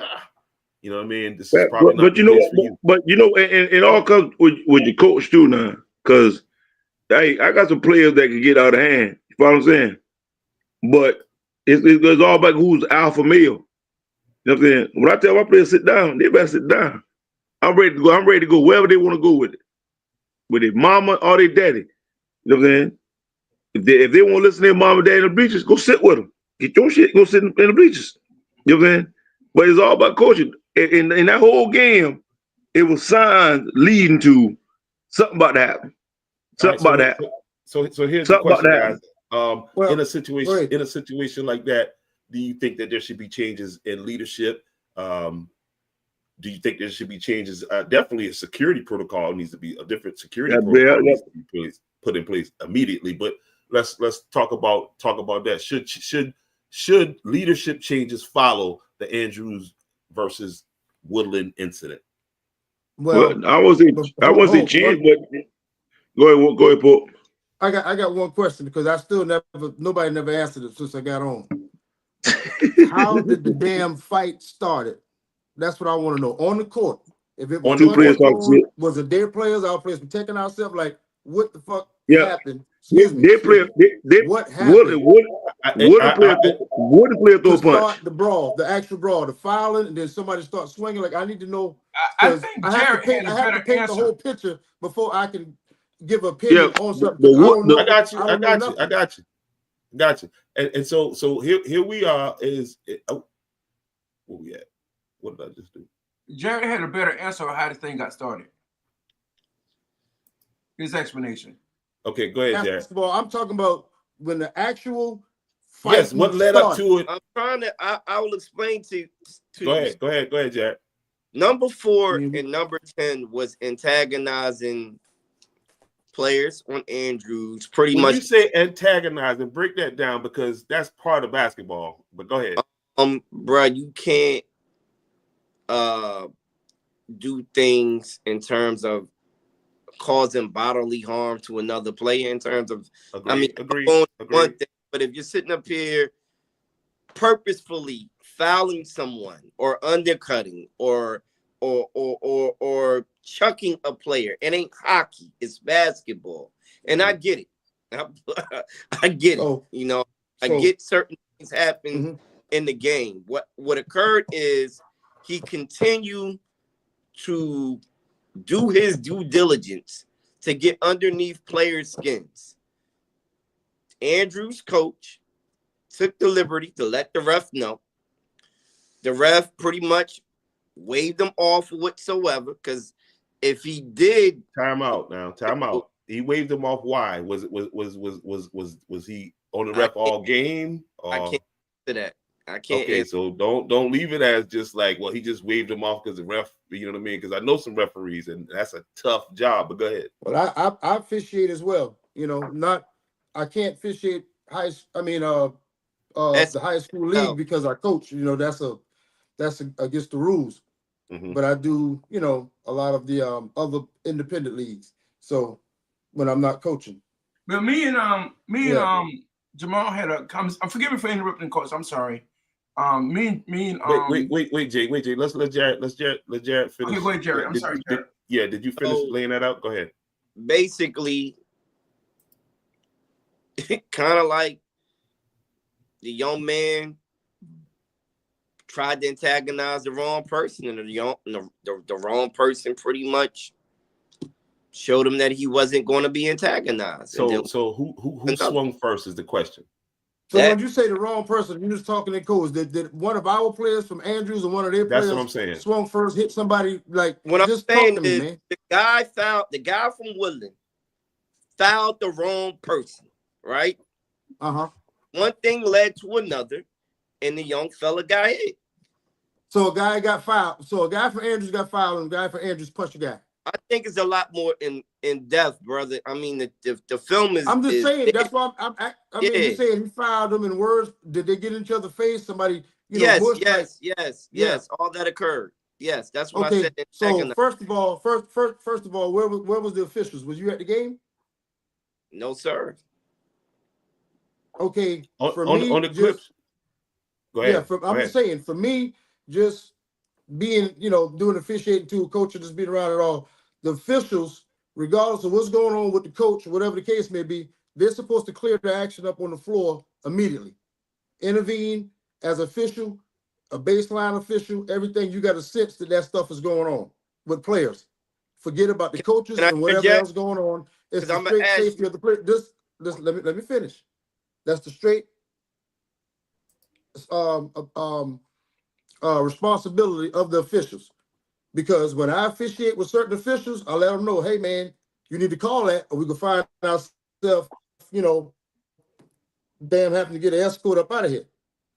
you know what I mean. This is probably not the place for you. But you know, and it all comes with your coach too now, because hey, I got some players that can get out of hand. You know what I'm saying? But it's all about who's alpha male. You know what I'm saying? When I tell my players sit down, they better sit down. I'm ready to go. I'm ready to go wherever they want to go with it. With their mama or their daddy. You know what I'm saying? If they want to listen to their mom and dad in the bleachers, go sit with them. Get your shit, go sit in the bleachers. You know what I'm saying? But it's all about coaching. In that whole game, it was signs leading to something about to happen. Something about that. So here's the question, guys. In a situation like that, do you think that there should be changes in leadership? Do you think there should be changes? Definitely a security protocol needs to be, a different security protocol needs to be put in place immediately. But let's talk about that. Should leadership changes follow the Andrews versus Woodland incident? Well, I was say change, but go ahead, Paul. I got one question, because nobody never answered it since I got on. How did the damn fight started? That's what I want to know. On the court. If it was two players, was it their players, our players protecting ourselves? Like, what the fuck happened? What happened? Wouldn't play throw a punch. Start the brawl, the actual brawl, the fouling, and then somebody start swinging. Like, I need to know. I think I have to paint the whole picture before I can give an opinion on something. I got you. And so here we are. Where we at? What did I just do? Jerry had a better answer on how the thing got started. His explanation. Okay, go ahead, Jerry. Basketball, I'm talking about when the actual fight. Yes, what led up to it? I'm trying to. I will explain to Go ahead, Jerry. Number 4 and number 10 was antagonizing players on Andrews. Pretty much. You say antagonizing, break that down, because that's part of basketball. But go ahead. Bro, you can't do things in terms of causing bodily harm to another player. In terms of, agree. One thing, but if you're sitting up here purposefully fouling someone or undercutting or chucking a player, it ain't hockey, it's basketball. And I get it. I get it. You know, I get certain things happen in the game. What occurred is he continued to do his due diligence to get underneath players' skins. Andrew's coach took the liberty to let the ref know. The ref pretty much waved him off whatsoever, because if he did time out. He waved him off. Why? Was he on the ref all game? Or? I can't answer that. I can't. Okay, so don't leave it as just like, well, he just waved him off because the ref. You know what I mean? Because I know some referees, and that's a tough job. But go ahead. Well, I officiate as well. You know, I can't officiate the high school league because I coach. You know, that's against the rules. But I do, you know, a lot of the other independent leagues. So when I'm not coaching. But me and Jamal had a conversation. Forgive me for interrupting, coach. I'm sorry. Wait, Jay. Let Jared finish. Okay, wait, Jared. I'm sorry, Jared. Did you finish laying that out? Go ahead. Basically, kind of like the young man tried to antagonize the wrong person, and the wrong person pretty much showed him that he wasn't going to be antagonized. So who swung first is the question. So when you say the wrong person, you're just talking in codes. Did one of our players from Andrews and one of their players what I'm saying. Swung first, hit somebody like? What I'm saying is, man. the guy from Woodland fouled the wrong person, right? One thing led to another, and the young fella got hit. So a guy got fouled. So a guy from Andrews got fouled, and a guy from Andrews punched a guy. I think it's a lot more in depth, brother. I mean, the film is. I'm just saying. That's why I mean, you saying he fouled them in words. Did they get in each other's face? Somebody, yes. All that occurred. Yes, that's what I said. So first of all, where was the officials? Was you at the game? No, sir. Okay. On the clips. Go ahead. Yeah, I'm just saying. For me, just being, you know, doing officiating too, coaching, just being around it all. The officials, regardless of what's going on with the coach, whatever the case may be, they're supposed to clear the action up on the floor immediately. Intervene as official, a baseline official, everything. You got to sense that stuff is going on with players. Forget about the coaches and whatever else going on. It's the straight safety of the player. Just let me finish. That's the straight responsibility of the officials. Because when I officiate with certain officials, I let them know, hey man, you need to call that, or we can find ourselves, you know, damn having to get an escort up out of here.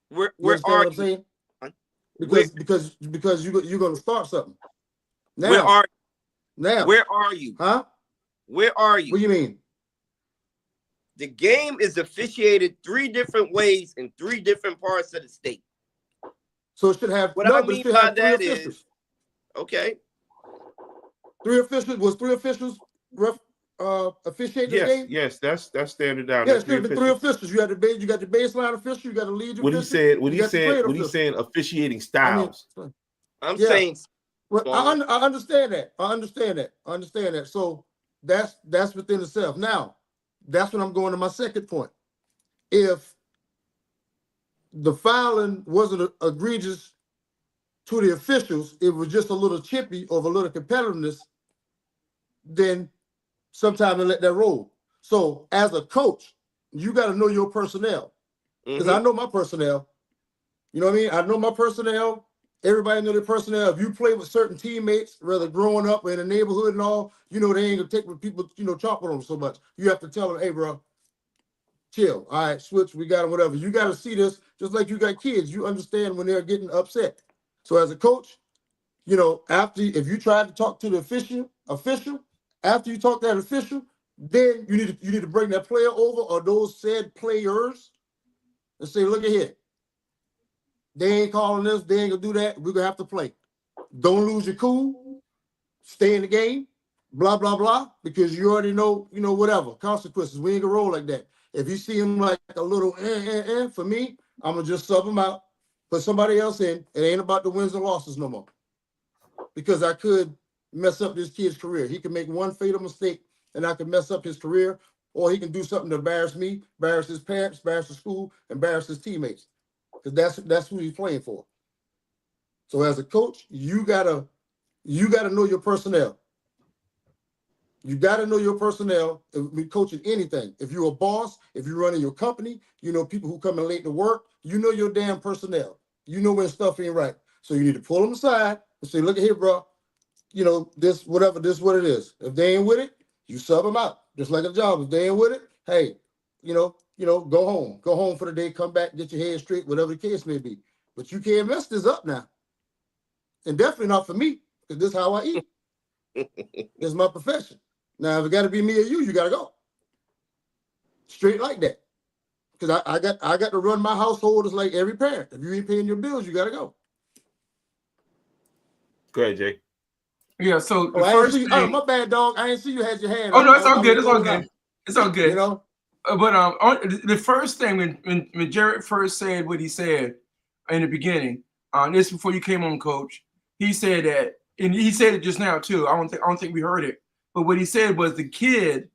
Where are you? Saying? Because you're gonna start something. Now, where are you? Huh? Where are you? What do you mean? The game is officiated 3 different ways in 3 different parts of the state. So it should have. What I mean by that is, okay. 3 officials. Was 3 officials officiating the game? Yes, that's standard down. Yeah, it should be 3 officials. You got the baseline official. You got the lead official. What he's saying, officiating styles. I'm saying. Well, I understand that. I understand that. So that's within itself. Now, that's when I'm going to my second point. If the fouling wasn't egregious to the officials, it was just a little chippy or a little competitiveness, then sometimes they let that roll. So as a coach, you got to know your personnel. Because I know my personnel. You know what I mean? I know my personnel. Everybody know their personnel. If you play with certain teammates, whether growing up or in the neighborhood and all, you know they ain't gonna take with people, you know, chopping them so much. You have to tell them, hey, bro, chill. All right, switch. We got them, whatever. You got to see this just like you got kids. You understand when they're getting upset. So as a coach, you know, if you try to talk to the official, after you talk to that official, then you need to bring that player over or those said players and say, look at here. They ain't calling this. They ain't gonna do that. We're gonna have to play. Don't lose your cool. Stay in the game. Blah blah blah. Because you already know, you know, whatever consequences. We ain't gonna roll like that. If you see him like a little for me, I'm gonna just sub him out, put somebody else in. It ain't about the wins and losses no more. Because I could mess up this kid's career. He could make one fatal mistake, and I could mess up his career. or he can do something to embarrass me, embarrass his parents, embarrass the school, embarrass his teammates. Because that's who he's playing for. So as a coach, you gotta know your personnel. You gotta know your personnel. If we coaching anything, if you're a boss, if you're running your company, you know people who coming late to work. You know your damn personnel. You know when stuff ain't right. So you need to pull them aside and say, "Look at here, bro. You know this, whatever. This what it is. If they ain't with it, you sub them out. Just like a job. If they ain't with it, hey, you know, go home. Go home for the day. Come back, get your head straight, whatever the case may be. But you can't mess this up now. And definitely not for me, because this is how I eat. It's my profession. Now, if it got to be me or you got to go straight like that. Because I got to run my household as like every parent. If you ain't paying your bills, you got to go. Go ahead, Jay. Yeah. So the first thing, my bad, dog. I ain't see you had your hand. Oh no, it's all good. It's all good. It's all good. You know. But the first thing when Jared first said what he said in the beginning, this before you came on, Coach, he said that, and he said it just now too. I don't think we heard it, but what he said was the kid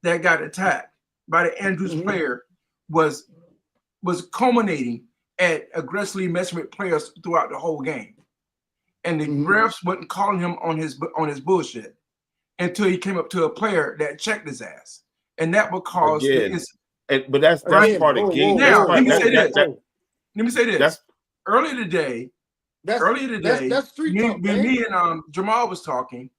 that got attacked by the Andrews player was culminating at aggressively messing with players throughout the whole game, and the refs wasn't calling him on his bullshit until he came up to a player that checked his ass. And that would cause but that's part of game. Now, let me say this. Let me say this. Earlier today, that's street talk, when me and Jamal was talking,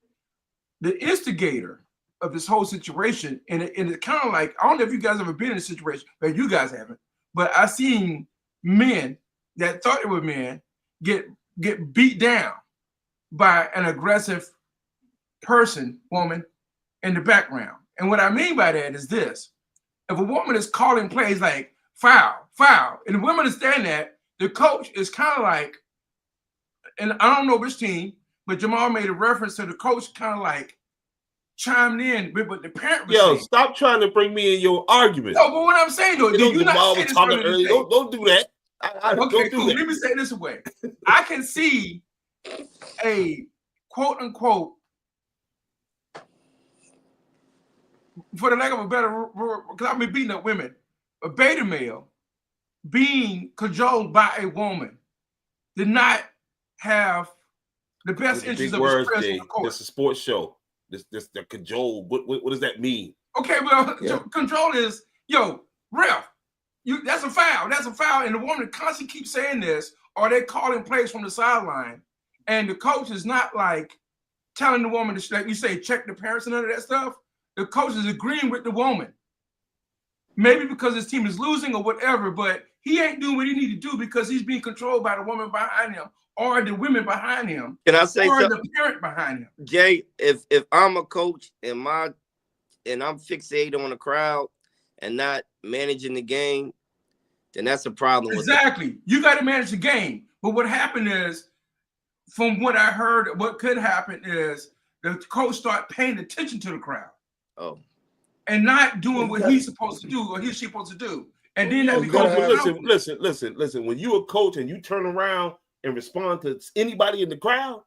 the instigator of this whole situation, and it's kind of like, I don't know if you guys ever been in a situation, but you guys haven't, but I seen men that thought they were men get beat down by an aggressive woman in the background. And what I mean by that is this: if a woman is calling plays like foul, and the women understand that, the coach is kind of like, and I don't know which team, but Jamal made a reference to the coach kind of like chimed in, but the parent was saying, stop trying to bring me in your argument. No, but what I'm saying though, did you not say this earlier? Don't do that. Okay, cool. Let me say it this way. I can see a quote unquote, for the lack of a better word, because I've been beating up women, a beta male being cajoled by a woman did not have the best interests of his friends on the court. This is a sports show. This the cajole. What does that mean? Okay, well, control is, ref, that's a foul. That's a foul. And the woman constantly keeps saying this, or they're calling plays from the sideline. And the coach is not like telling the woman to, like you say, check the parents and none of that stuff. The coach is agreeing with the woman. Maybe because his team is losing or whatever, but he ain't doing what he need to do because he's being controlled by the woman behind him or the women behind him. Can I say something? Or the parent behind him. Jay, if I'm a coach and I'm fixated on the crowd and not managing the game, then that's a problem. Exactly. You got to manage the game. But what happened is, from what I heard, what could happen is the coach start paying attention to the crowd. Oh. And not doing what he's supposed to do or she's supposed to do. And then that becomes listen. When you're a coach and you turn around and respond to anybody in the crowd,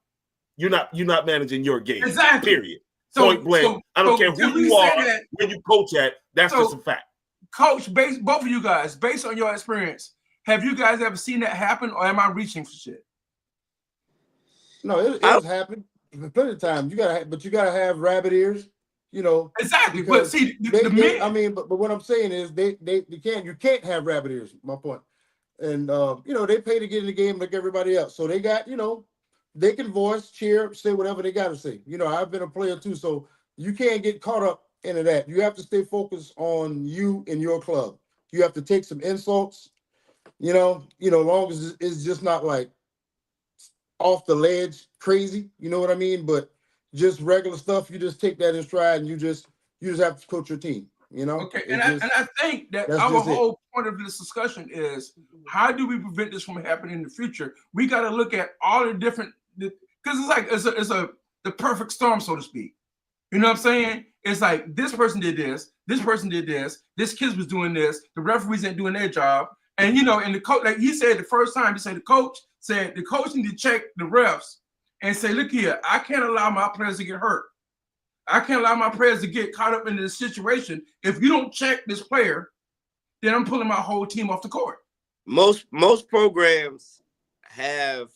you're not managing your game. Exactly. Period. Point blank. I don't care who you are, where you coach at. That's just a fact. Coach, both of you guys, based on your experience, have you guys ever seen that happen, or am I reaching for shit? No, it has happened plenty of times. You gotta have rabbit ears. Exactly. But see, but what I'm saying is you can't have rabbit ears. My point. And they pay to get in the game like everybody else. So they got, they can voice, cheer, say whatever they got to say. I've been a player too, so you can't get caught up into that. You have to stay focused on you and your club. You have to take some insults, long as it's just not like off the ledge crazy, you know what I mean? But just regular stuff, you just take that in stride and you just have to coach your team, Okay, and I think that our whole point of this discussion is, how do we prevent this from happening in the future? We got to look at all the different, because it's like it's the perfect storm, so to speak. You know what I'm saying? It's like this person did this kid was doing this, the referees ain't doing their job, and and the coach, like he said the first time, the coach need to check the refs and say, look here, I can't allow my players to get hurt. I can't allow my players to get caught up in this situation. If you don't check this player, then I'm pulling my whole team off the court. Most programs have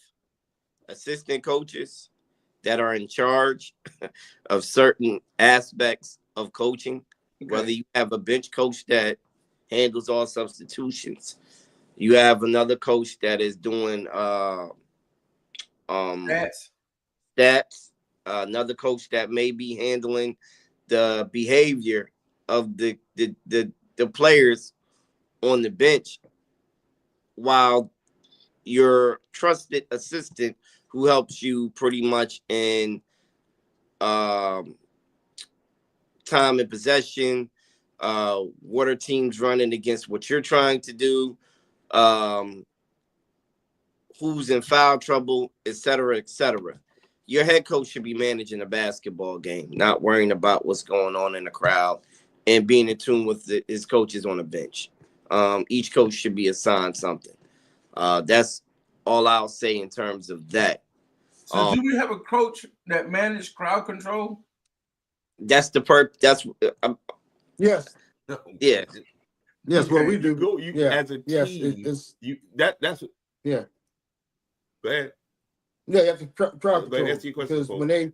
assistant coaches that are in charge of certain aspects of coaching. Okay. Whether you have a bench coach that handles all substitutions, you have another coach that is doing stats, another coach that may be handling the behavior of the players on the bench, while your trusted assistant who helps you pretty much in time and possession, what are teams running against what you're trying to do, who's in foul trouble, etc., etc. Your head coach should be managing a basketball game, not worrying about what's going on in the crowd and being in tune with his coaches on the bench. Each coach should be assigned something. That's all I'll say in terms of that. So do we have a coach that manages crowd control? That's the yes. Yeah. Yes, okay. what we do. As a team, that's yeah. Go ahead. Yeah, you have to crowd control. That's your question, because when they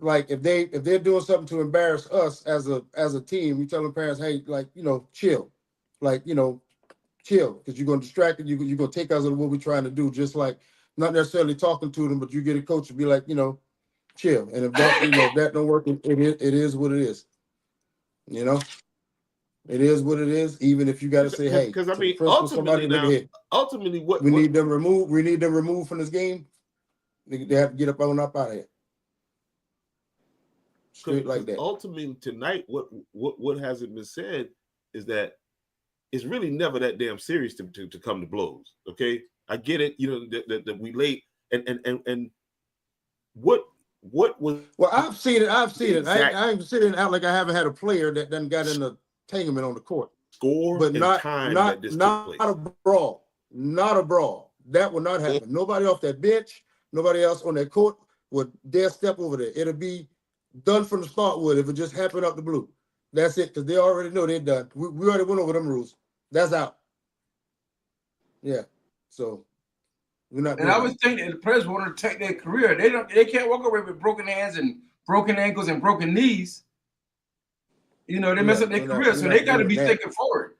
if they're doing something to embarrass us as a team, we tell the parents, hey, chill. Chill, because you're going to distract it. You're going to take us out of what we're trying to do. Just like not necessarily talking to them, but you get a coach to be like, chill. And if that, if that don't work, it is what it is. It is what it is. Even if you got to say, hey, because I mean, ultimately, what we need them removed. We need them removed from this game. They have to get up out of here. Straight like that. Ultimately, tonight, what hasn't been said is that it's really never that damn serious to come to blows. Okay, I get it. That we late and what was? Well, I've seen it. Exactly. I ain't sitting out like I haven't had a player that done got in a entanglement on the court. Score, but not a brawl. Not a brawl. That will not happen. Nobody off that bench. Nobody else on that court would dare step over there. It'll be done from the start with if it just happened out the blue. That's it, because they already know they're done. We already went over them rules. That's out. Yeah. So we're not. And I would think that the players want to protect their career. They can't walk away with broken hands and broken ankles and broken knees. They mess up their career, so they got to be thinking forward.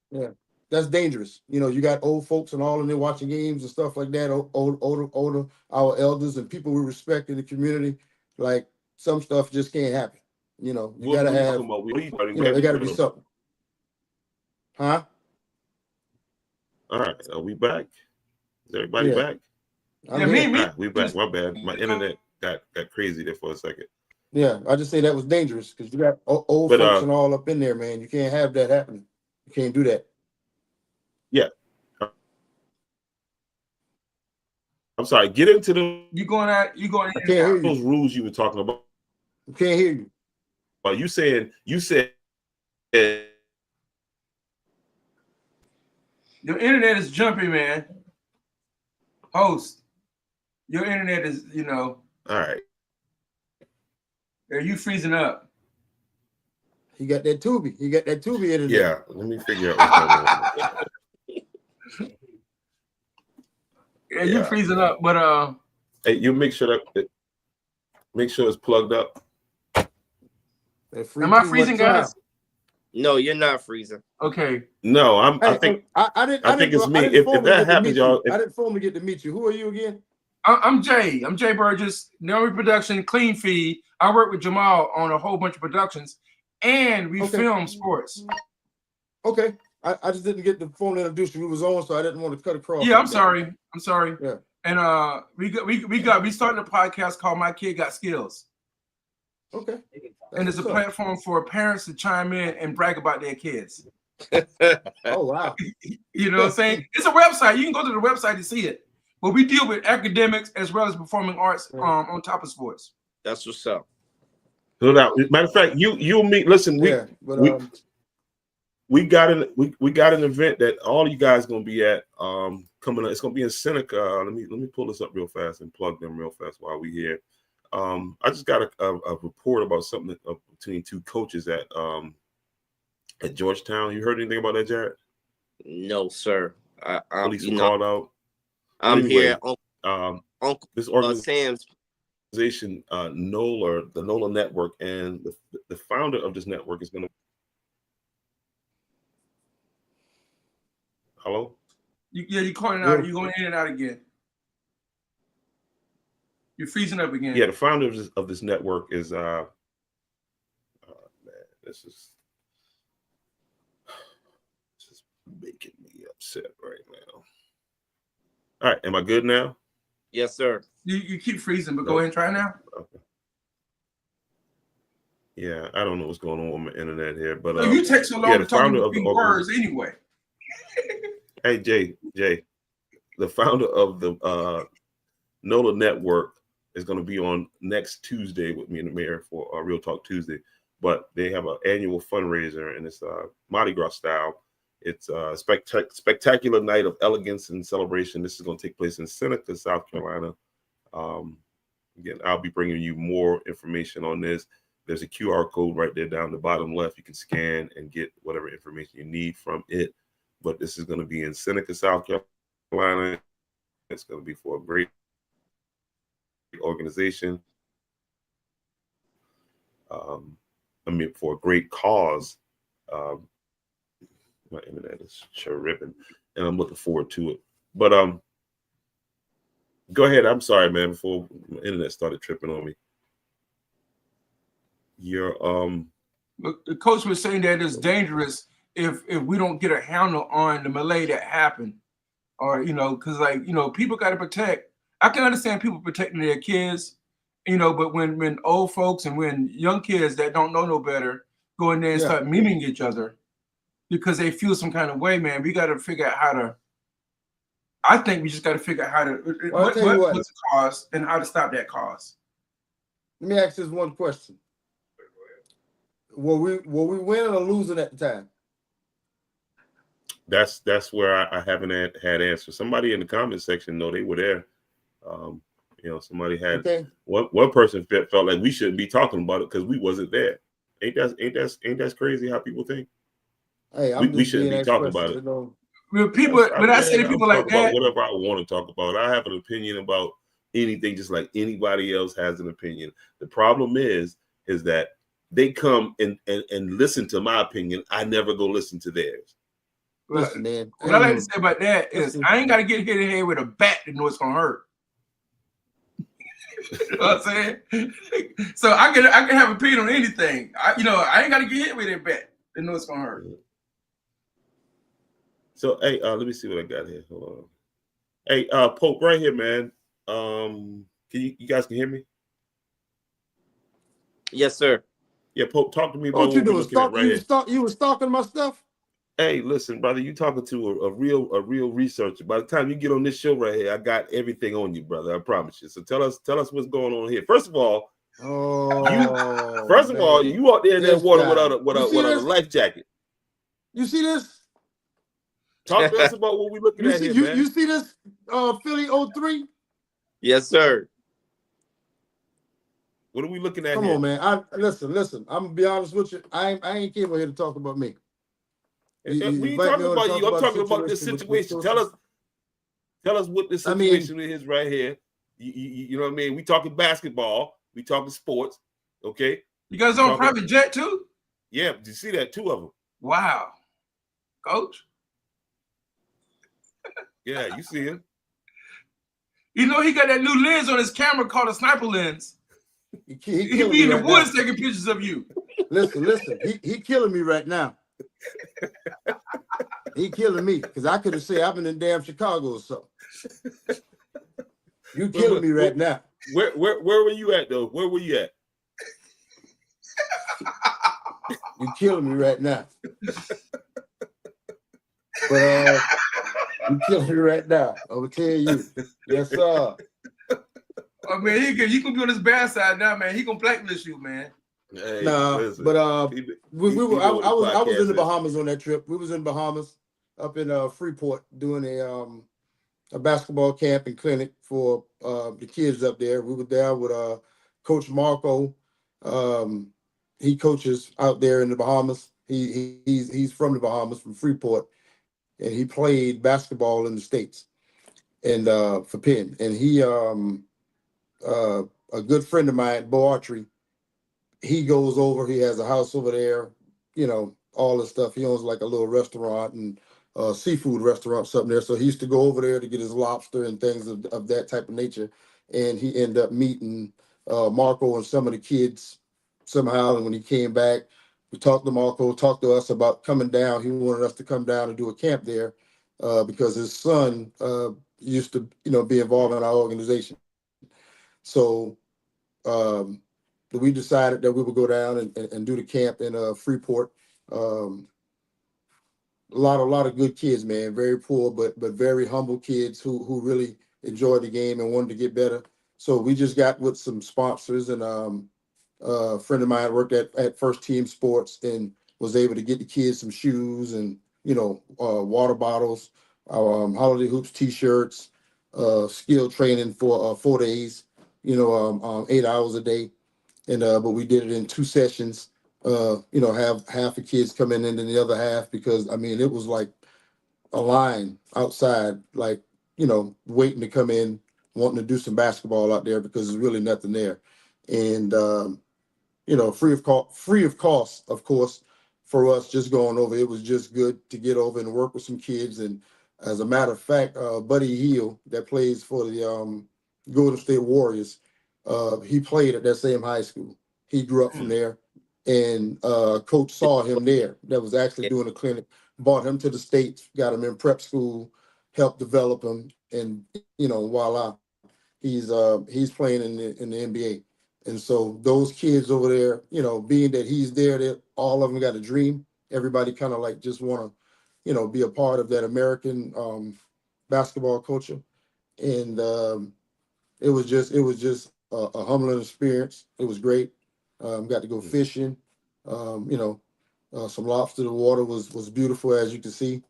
Yeah. That's dangerous. You got old folks and all in there watching games and stuff like that. Older, our elders and people we respect in the community. Like, some stuff just can't happen. You got to have. There got to be something. Huh? All right. Are we back? Is everybody back? Me. Right, we back. My bad. My internet got crazy there for a second. Yeah, I just say that was dangerous because you got old folks and all up in there, man. You can't have that happening. You can't do that. Yeah. I'm sorry. Get into the. You going I can't hear you. Those rules you were talking about. I can't hear you. Well, you said. Your internet is jumpy, man. Host, your internet is, All right. Are you freezing up? He got that Tubi. Internet. Yeah. Let me figure out what's going on. Yeah, you freezing up, but hey, you make sure it's plugged up. Am I freezing, guys? No, you're not freezing. Okay. No, I think it's me. If that happens, y'all. I didn't formally get to meet you. Who are you again? I'm Jay. I'm Jay Burgess. No Production, Clean Feed. I work with Jamal on a whole bunch of productions, and we film sports. Okay. I just didn't get the phone introduction we was on, so I didn't want to cut across. Yeah, I'm sorry. Yeah. And we started a podcast called My Kid Got Skills. Okay. And it's a platform for parents to chime in and brag about their kids. Oh wow. You know what I'm saying? It's a website. You can go to the website to see it. But we deal with academics as well as performing arts on top of sports. That's what's up. No doubt. Matter of fact, you and me, listen, we got an event that all you guys gonna be at coming up. It's gonna be in Seneca. Let me pull this up real fast and plug them real fast while we here. I just got a report about something between two coaches at Georgetown. You heard anything about that, Jared? No, sir. Police were called out. I'm anyway, here. Uncle this Sam's organization, NOLA, the NOLA network, and the founder of this network is going to. Hello? You're calling out. You're going in and out again. You're freezing up again. Yeah, the founder of this network is man, this is making me upset right now. All right, am I good now? Yes, sir. You keep freezing, but go ahead and try now. Okay. Yeah, I don't know what's going on with my internet here, but you take so long to talk in big words anyway. Hey, Jay, the founder of the NOLA network is going to be on next Tuesday with me and the mayor for Real Talk Tuesday. But they have an annual fundraiser, and it's Mardi Gras style. It's a spectacular night of elegance and celebration. This is going to take place in Seneca, South Carolina. Again, I'll be bringing you more information on this. There's a QR code right there down the bottom left. You can scan and get whatever information you need from it. But this is going to be in Seneca, South Carolina. It's going to be for a great organization. For a great cause. My internet is tripping, and I'm looking forward to it. But go ahead. I'm sorry, man. Before my internet started tripping on me. The coach was saying that it's dangerous if we don't get a handle on the melee that happened, or because people got to protect. I can understand people protecting their kids, but when old folks and when young kids that don't know no better go in there and start memeing each other because they feel some kind of way, man, we got to figure out how to. I think we just got to figure out how to what's the cause and how to stop that cause. Let me ask this one question: Were we winning or losing at the time? That's where I haven't had answers. Somebody in the comment section know they were there. Somebody had one person felt like we shouldn't be talking about it because we wasn't there. Ain't that crazy how people think? Hey, we shouldn't be talking about it. When I say to people like that, whatever I want to talk about, I have an opinion about anything, just like anybody else has an opinion. The problem is that they come and listen to my opinion. I never go listen to theirs. Listen, man. What I like to say about that is I ain't got to get hit in the head with a bat to know it's gonna hurt. You know what I'm saying? So I can have an opinion on anything. I ain't got to get hit with that bat to know it's gonna hurt. So hey, let me see what I got here. Hold on. Hey, Pope, right here, man. Can you guys can hear me? Yes, sir. Yeah, Pope, talk to me about what you doing. You was stalking my stuff. Hey, listen, brother, you talking to a real researcher. By the time you get on this show right here, I got everything on you, brother. I promise you. So tell us what's going on here. First of all, you out there in that water without a life jacket. You see this? Talk to us about what we're looking at here, man. You see this Philly 03? Yes, sir. What are we looking at Come here? on, man. Listen. I'm gonna be honest with you. I ain't came here to talk about me. We ain't talking about you. I'm talking about this situation. Tell us what this situation is right here. You know what I mean? We talking basketball. We talking sports. Okay. You guys on private jet too? Yeah. Did you see that? 2 of them. Wow, Coach. Yeah, you see him. He got that new lens on his camera called a sniper lens. He be in the woods taking pictures of you. Listen. He killing me right now. He killing me because I could have said I've been in damn Chicago or something. You killing me right now. Where were you at though? Where were you at? You killing me right now. But you killing me right now. I will tell you. Yes, sir. Oh man, he can be on his bad side now, man. He gonna blacklist you, man. Hey, nah, listen, but I was in the Bahamas on that trip. We was in Bahamas up in Freeport doing a basketball camp and clinic for the kids up there. We were there with Coach Marco, he coaches out there in the Bahamas. He's from the Bahamas, from Freeport, and he played basketball in the States and for Penn. And he a good friend of mine, Bo Archery, he goes over, he has a house over there, all this stuff. He owns like a little restaurant and seafood restaurant, something there. So he used to go over there to get his lobster and things of that type of nature. And he ended up meeting Marco and some of the kids somehow. And when he came back, we talked to Marco, talked to us about coming down. He wanted us to come down and do a camp there because his son used to, be involved in our organization. So we decided that we would go down and do the camp in Freeport. A lot of good kids, man. Very poor, but very humble kids who really enjoyed the game and wanted to get better. So we just got with some sponsors, and a friend of mine worked at First Team Sports and was able to get the kids some shoes and water bottles, holiday hoops, T-shirts, skill training for 4 days, 8 hours a day. And but we did it in 2 sessions. Have half the kids come in and then the other half, because I mean it was like a line outside, like waiting to come in, wanting to do some basketball out there because there's really nothing there. And free of cost, of course, for us just going over. It was just good to get over and work with some kids. And as a matter of fact, Buddy Hield, that plays for the Golden State Warriors, he played at that same high school. He grew up from there, and coach saw him there. That was actually doing a clinic, brought him to the States, got him in prep school, helped develop him, and voila, he's playing in the NBA. And so those kids over there, being that he's there, that all of them got a dream. Everybody kind of like just want to, be a part of that American basketball culture. And it was just a humbling experience. It was great. Got to go fishing. Some lobster. The water was beautiful, as you can see.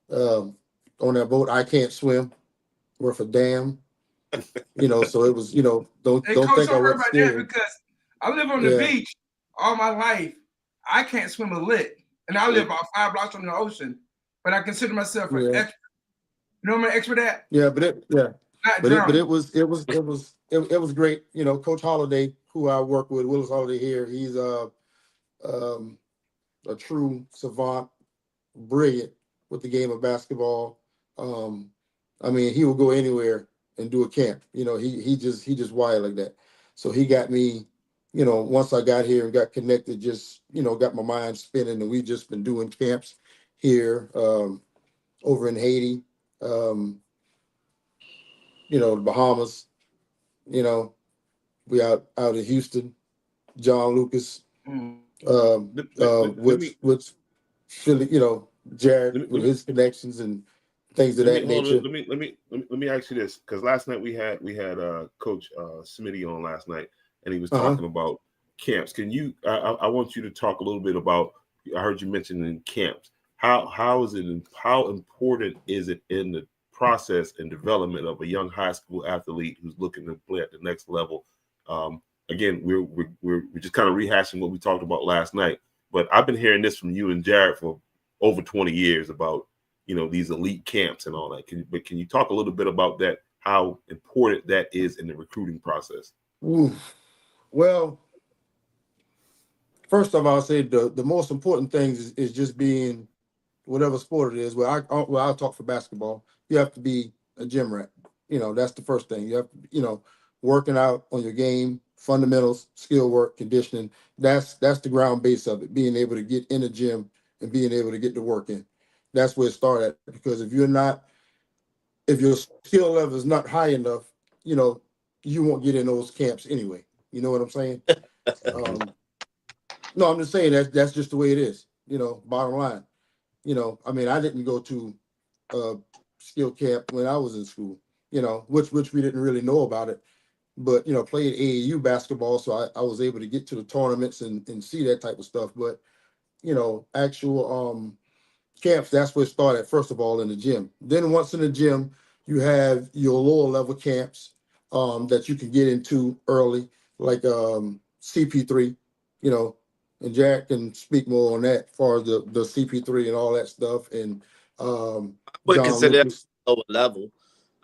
On that boat, I can't swim. Worth a damn. So it was, don't Hey, don't Coach, think I don't worry wasn't about that scared. because I live on the beach all my life. I can't swim a lick, and I live about 5 blocks from the ocean, but I consider myself an expert. You know what I'm an expert at? Yeah, but it was great. Coach Holiday, who I work with, Willis Holiday here, he's a true savant, brilliant with the game of basketball. I mean, he will go anywhere and do a camp. He just wired like that. So he got me, once I got here and got connected, just got my mind spinning, and we've just been doing camps here, over in Haiti, the Bahamas. We out in Houston, John Lucas, with Philly, Jared with his connections and things of that nature. Let me ask you this, because last night we had Coach Smitty on last night, and he was talking about camps. Can you? I want you to talk a little bit about. I heard you mention in camps. How important is it in the process and development of a young high school athlete who's looking to play at the next level? Again, we're just kind of rehashing what we talked about last night, but I've been hearing this from you and Jared for over 20 years about these elite camps and all that. Can you talk a little bit about that? How important that is in the recruiting process? Ooh. Well, first of all, I'll say the most important thing is just being whatever sport it is. I'll talk for basketball. You have to be a gym rat. That's the first thing. You have to, working out on your game, fundamentals, skill work, conditioning. That's the ground base of it. Being able to get in the gym and being able to get the work in. That's where it started. Because if your skill level is not high enough, you won't get in those camps anyway. You know what I'm saying? No, I'm just saying that's just the way it is. Bottom line. I mean, I didn't go to a skill camp when I was in school. Which we didn't really know about it, but played AAU basketball, so I was able to get to the tournaments and see that type of stuff. But actual camps, that's where it started, first of all, in the gym. Then once in the gym, you have your lower level camps that you can get into early. CP3, you know, and Jack can speak more on that as far as the CP3 and all that stuff. And I would John consider that Lucas, lower level.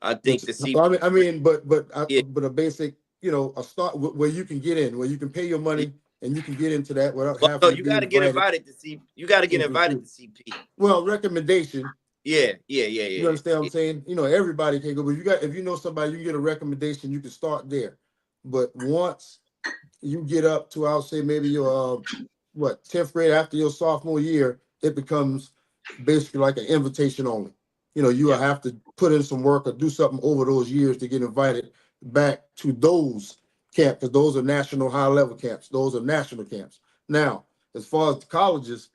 I think which the CP, yeah, but a basic, you know, a start where you can get in, where you can pay your yeah. money and you can get into that without Well, no, having to you be got to get invited invited to see. You got to get into invited recruit. to CP. Well, recommendation. Yeah. You understand what I'm saying? You know, everybody can go, but if you know somebody, you can get a recommendation. You can start there. But once you get up to, I'll say maybe your 10th grade, after your sophomore year, it becomes basically like an invitation only. You know, you will Yeah. have to put in some work or do something over those years to get invited back to those camps, because those are national high level camps. Those are national camps. Now, as far as the colleges,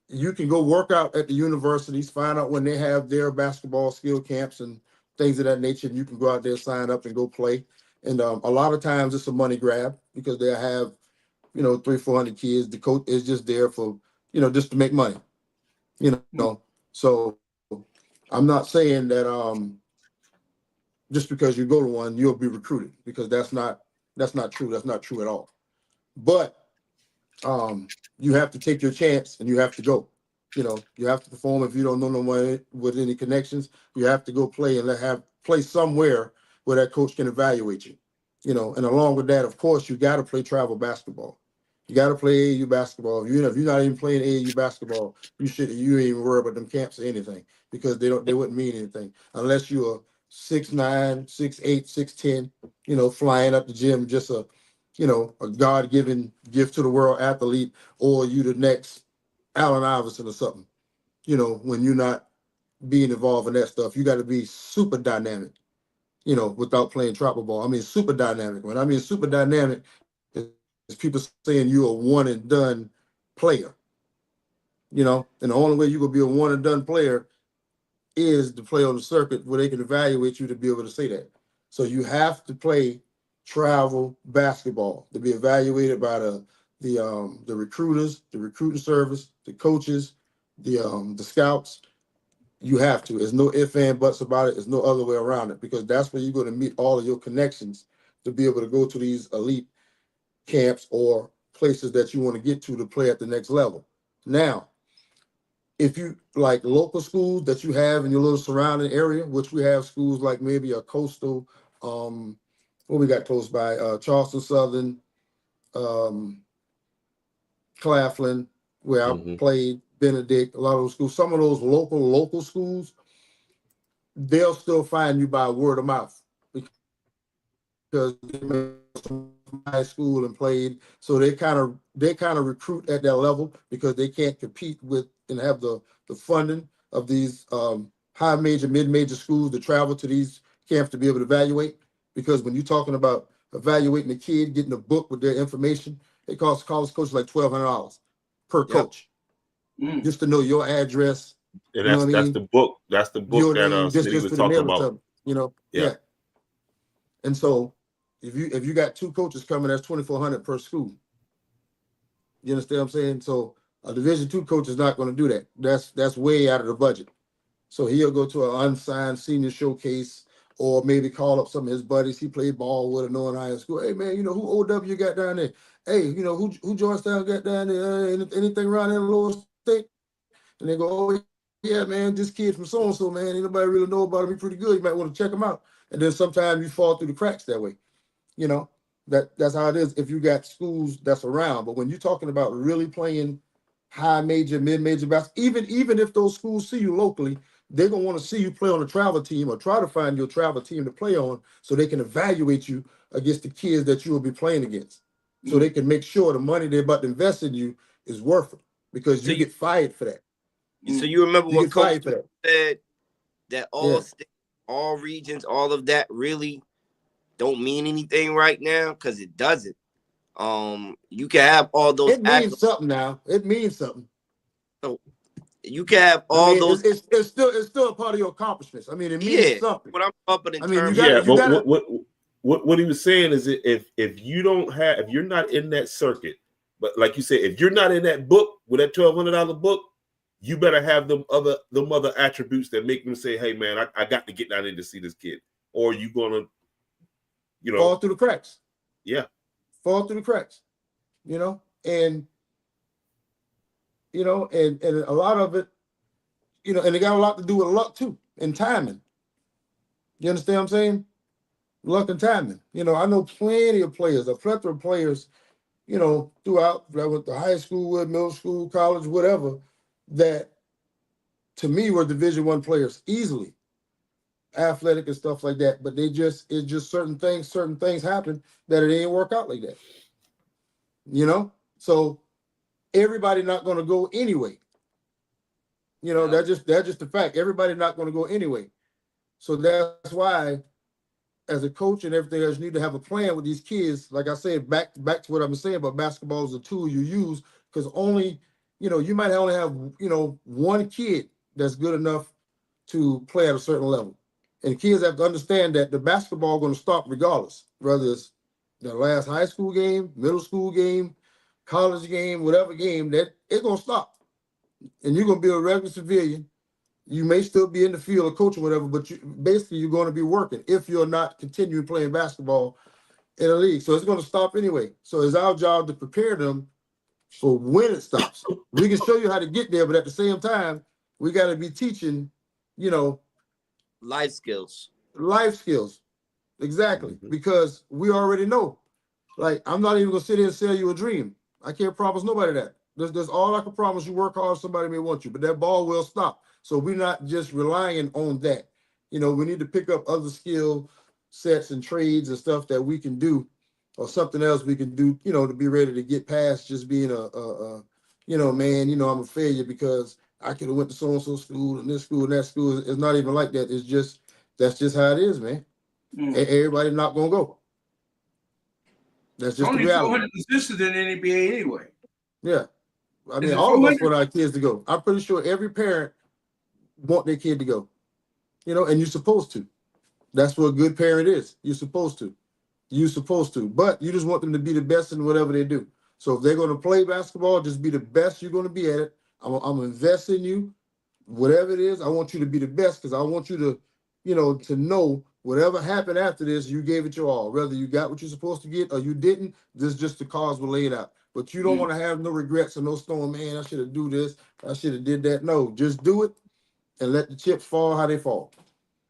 you can go work out at the universities, find out when they have their basketball skill camps and things of that nature, and you can go out there, sign up, and go play. And a lot of times it's a money grab, because they have, you know, 300-400 kids. The coach is just there for, you know, just to make money, you know. So I'm not saying that just because you go to one you'll be recruited, because that's not true. That's not true at all. But you have to take your chance and you have to go. You know, you have to perform. If you don't know no one with any connections, you have to go play and play somewhere where that coach can evaluate you. You know, and along with that, of course, you got to play travel basketball. You got to play AAU basketball. If you're not even playing AAU basketball, you ain't even worry about them camps or anything, because they wouldn't mean anything unless you're 6'9", 6'8", 6'10", you know, flying up the gym, just a God-given gift to the world athlete, or you the next Allen Iverson or something. You know, when you're not being involved in that stuff, you got to be super dynamic, you know, without playing travel ball. I mean, super dynamic. When I mean super dynamic, is people saying you're a one and done player, you know, and the only way you can be a one and done player is to play on the circuit where they can evaluate you to be able to say that. So you have to play travel basketball to be evaluated by the recruiters, the recruiting service, the coaches, the scouts. You have to. There's no ifs and buts about it. There's no other way around it, because that's where you're going to meet all of your connections to be able to go to these elite camps or places that you want to get to play at the next level. Now, if you like local schools that you have in your little surrounding area, which we have schools like maybe a coastal, what we got close by, Charleston Southern, Claflin, where I played, Benedict, a lot of those schools. Some of those local schools, they'll still find you by word of mouth, because they made some high school and played, so they kind of recruit at that level, because they can't compete with and have the funding of these high major, mid-major schools to travel to these camps to be able to evaluate. Because when you're talking about evaluating a kid, getting a book with their information, it costs college coaches like $1,200 per coach, just to know your address. And you know what I that's mean? the book. That's the book Your that name, just Smitty was for the talking mail or about. something, you know? Yeah. And so if you got two coaches coming, that's $2,400 per school. You understand what I'm saying? So a Division II coach is not going to do that. That's way out of the budget. So he'll go to an unsigned senior showcase, or maybe call up some of his buddies he played ball with or know in high school. Hey man, you know who OW got down there? Hey, you know who Georgetown got down there? Anything around there in Lower State? And they go, oh yeah, man, this kid from so and so, man. Anybody really know about him? He's pretty good. You might want to check him out. And then sometimes you fall through the cracks that way. You know, that's how it is if you got schools that's around. But when you're talking about really playing high major, mid-major basketball, even if those schools see you locally, they're gonna want to see you play on a travel team, or try to find your travel team to play on, so they can evaluate you against the kids that you will be playing against. So they can make sure the money they're about to invest in you is worth it, because you get fired for that. So you remember You what get fired Coach for that. said, that all states, all regions, all of that really don't mean anything right now, because it doesn't. You can have all those. It means something now. It means something. So you can have all those. It's still a part of your accomplishments. I mean, it means something. But I'm up in I mean, terms. What he was saying is, if you don't have, if you're not in that circuit, but like you said, if you're not in that book with that $1,200 book, you better have them other attributes that make them say, hey man, I got to get down there to see this kid, or you gonna, fall through the cracks. Yeah. fall through the cracks, you know, and a lot of it, and it got a lot to do with luck too and timing. You understand what I'm saying? Luck and timing. I know plenty of players, a plethora of players, throughout that went to high school with, middle school, college, whatever, that to me were Division I players easily, athletic and stuff like that. But it's just certain things happen that it ain't work out like that. So everybody not going to go anyway. That's just the fact. Everybody not going to go anyway. So that's why, as a coach and everything else, you need to have a plan with these kids. Like I said, back to what I've been saying about basketball is a tool you use, because only, you might only have, one kid that's good enough to play at a certain level. And kids have to understand that the basketball going to stop regardless, whether it's the last high school game, middle school game, college game, whatever game, that it's going to stop. And you're going to be a regular civilian. You may still be in the field or coaching, whatever, but you're going to be working if you're not continuing playing basketball in a league. So it's going to stop anyway. So it's our job to prepare them for when it stops. We can show you how to get there, but at the same time, we got to be teaching, life skills. Exactly. Mm-hmm. Because we already know. Like, I'm not even going to sit here and sell you a dream. I can't promise nobody that. There's all I can promise you: work hard, somebody may want you, but that ball will stop. So we're not just relying on that. We need to pick up other skill sets and trades and stuff that we can do, or something else we can do, to be ready to get past just being I'm a failure because I could have went to so-and-so school and this school and that school. It's not even like that. That's just how it is, man. Everybody not going to go. That's just only the reality. 400 positions in the NBA anyway. Yeah. I mean, all of us want our kids to go. I'm pretty sure every parent want their kid to go, and you're supposed to. That's what a good parent is. You're supposed to. But you just want them to be the best in whatever they do. So if they're going to play basketball, just be the best you're going to be at it. I'm going to invest in you. Whatever it is, I want you to be the best, because I want you to, to know whatever happened after this, you gave it your all. Whether you got what you're supposed to get or you didn't, this is just the cards were laid out. But you don't want to have no regrets or no stone, man, I should have do this, I should have did that. No, just do it and let the chips fall how they fall.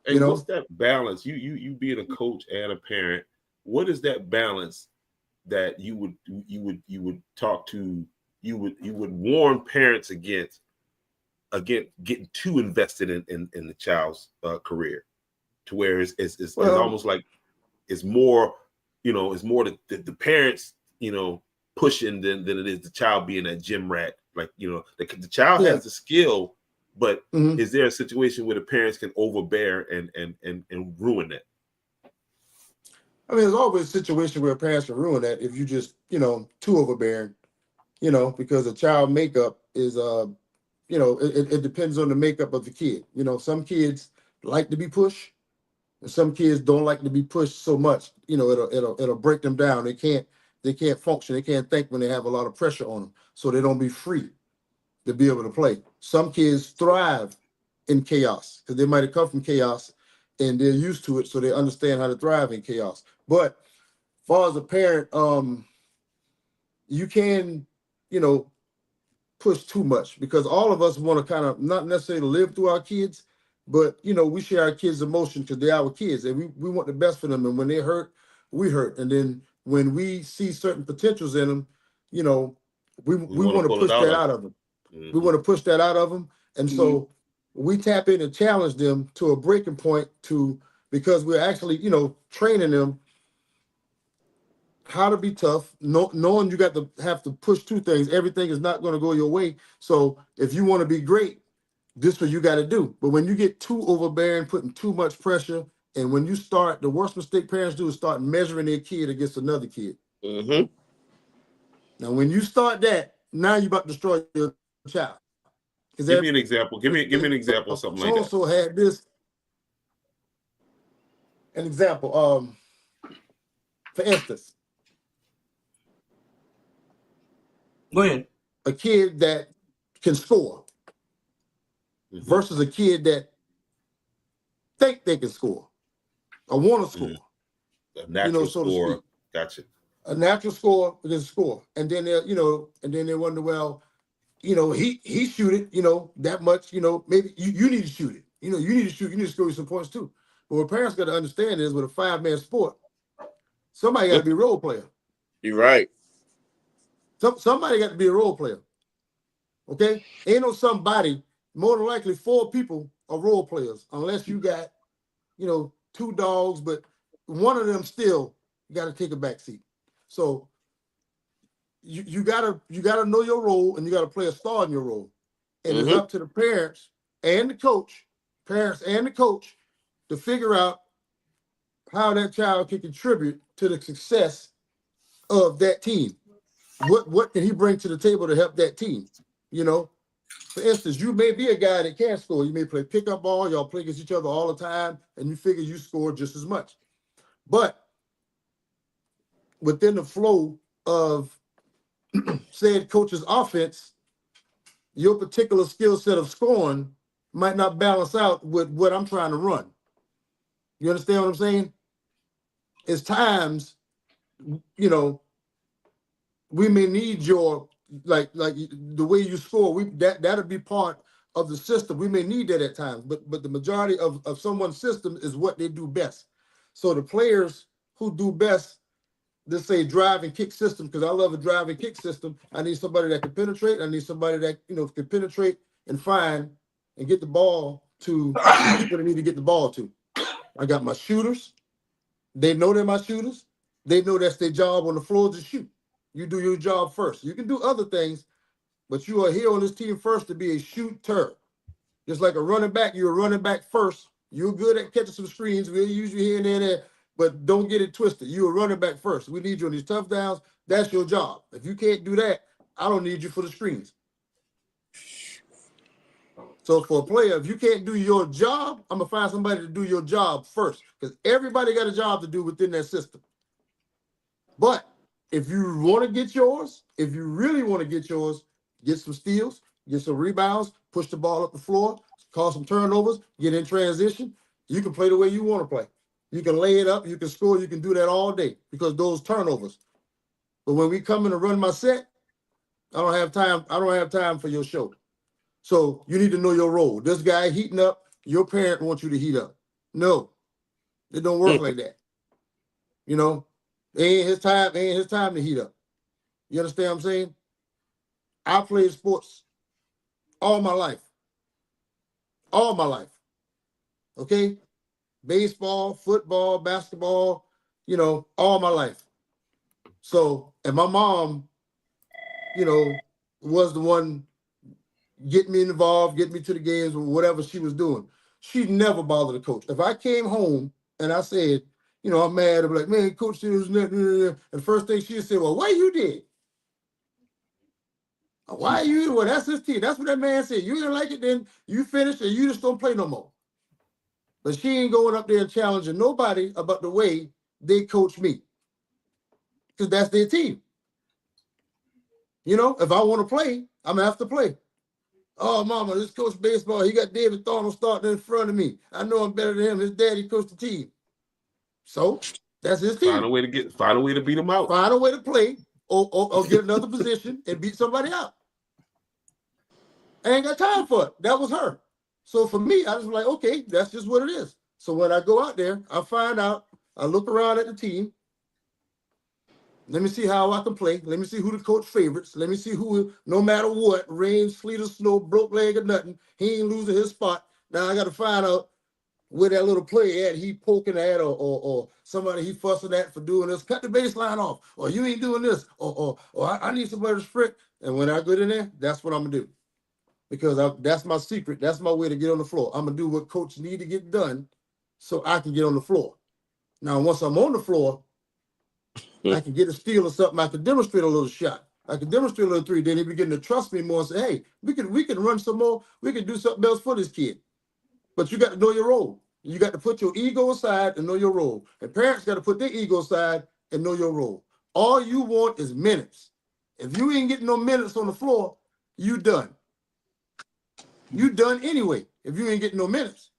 And what's that balance? You being a coach and a parent, what is that balance that you would talk to, you would warn parents against getting too invested in the child's career, to where it's almost like it's more, it's more the parents, pushing than it is the child being that gym rat. Like, the child has the skill, but is there a situation where the parents can overbear and ruin that? I mean, there's always a situation where parents can ruin that if you just, too overbearing, because a child makeup is, it depends on the makeup of the kid. Some kids like to be pushed, and some kids don't like to be pushed so much. It'll break them down. They can't function. They can't think when they have a lot of pressure on them, so they don't be free to be able to play. Some kids thrive in chaos because they might have come from chaos and they're used to it, so they understand how to thrive in chaos. But as far as a parent, you can, push too much, because all of us want to kind of not necessarily live through our kids, but we share our kids' emotion because they're our kids, and we want the best for them. And when they hurt, we hurt. And then when we see certain potentials in them, we want to push that out of them. We want to push that out of them. And so we tap in and challenge them to a breaking point, because we're actually, training them how to be tough, knowing you have to push two things. Everything is not going to go your way. So if you want to be great, this is what you got to do. But when you get too overbearing, putting too much pressure, and when you start, the worst mistake parents do is start measuring their kid against another kid. Now, when you start that, now you're about to destroy your child. Give me an example. Give me an example of something like that. So-and-so had this. An example. For instance, go ahead. A kid that can score versus a kid that think they can score or want to score. A natural so to scorer. speak. Gotcha. a natural score is a score. And then they, and then they wonder, well, he shoot it, that much, maybe you need to shoot it. You need to shoot, you need to score some points too. But what parents got to understand is with a 5-man sport, somebody got to be a role player. You're right. Somebody got to be a role player. Okay? Ain't no somebody, more than likely 4 people are role players, unless you got, 2 dogs, but one of them still got to take a back seat. So you gotta know your role, and you gotta play a star in your role. And it's up to the parents and the coach, to figure out how that child can contribute to the success of that team. What can he bring to the table to help that team? For instance, you may be a guy that can score. You may play pickup ball, y'all play against each other all the time, and you figure you score just as much. But within the flow of said coach's offense, your particular skill set of scoring might not balance out with what I'm trying to run. You understand what I'm saying? It's times, we may need your like the way you score. That'll be part of the system. We may need that at times, but the majority of someone's system is what they do best. So the players who do best, let's say drive and kick system, because I love a drive and kick system. I need somebody that can penetrate. I need somebody that can penetrate and find and get the ball to the people that need to get the ball to. I got my shooters. They know they're my shooters. They know that's their job on the floor to shoot. You do your job first. You can do other things, but you are here on this team first to be a shooter. Just like a running back, you're a running back first. You're good at catching some screens. We'll use you here and there, but don't get it twisted. You're a running back first. We need you on these tough downs. That's your job. If you can't do that, I don't need you for the screens. So for a player, if you can't do your job, I'm going to find somebody to do your job first, because everybody got a job to do within that system. But if you want to get yours, if you really want to get yours, get some steals, get some rebounds, push the ball up the floor, cause some turnovers, get in transition. You can play the way you want to play. You can lay it up, you can score, you can do that all day because those turnovers. But when we come in to run my set, I don't have time for your show. So you need to know your role. This guy heating up, your parent wants you to heat up. No, it don't work like that. It ain't his time to heat up. You understand what I'm saying? I played sports all my life. All my life. Okay? Baseball, football, basketball, all my life. So, and my mom, was the one getting me involved, getting me to the games, or whatever she was doing. She never bothered the coach. If I came home and I said, I'm mad, I'm like, man, coach, and the first thing she said, well, why you did? Why you? Well, that's his team. That's what that man said. You didn't like it, then you finish and you just don't play no more. But she ain't going up there and challenging nobody about the way they coach me. Because that's their team. If I want to play, I'm going to have to play. Oh, mama, this coach baseball, he got David Thornhill starting in front of me. I know I'm better than him. His daddy coached the team. So that's his team. Find a way to beat him out. Find a way to play or get another position and beat somebody out. I ain't got time for it. That was her. So for me, I was like, okay, that's just what it is. So when I go out there, I find out, I look around at the team. Let me see how I can play. Let me see who the coach favorites. Let me see who, no matter what, rain, sleet, or snow, broke leg or nothing, he ain't losing his spot. Now I got to find out where that little play at, he poking at, or somebody he fussing at for doing this. Cut the baseline off, or you ain't doing this, or I need somebody to sprint. And when I get in there, that's what I'm going to do. Because that's my secret. That's my way to get on the floor. I'm going to do what coach need to get done so I can get on the floor. Now, once I'm on the floor, I can get a steal or something. I can demonstrate a little shot. I can demonstrate a little three. Then he begin to trust me more and say, hey, we can run some more. We can do something else for this kid. But you got to know your role. You got to put your ego aside and know your role. And parents got to put their ego aside and know your role. All you want is minutes. If you ain't getting no minutes on the floor, you done. You done anyway. If you ain't getting no minutes,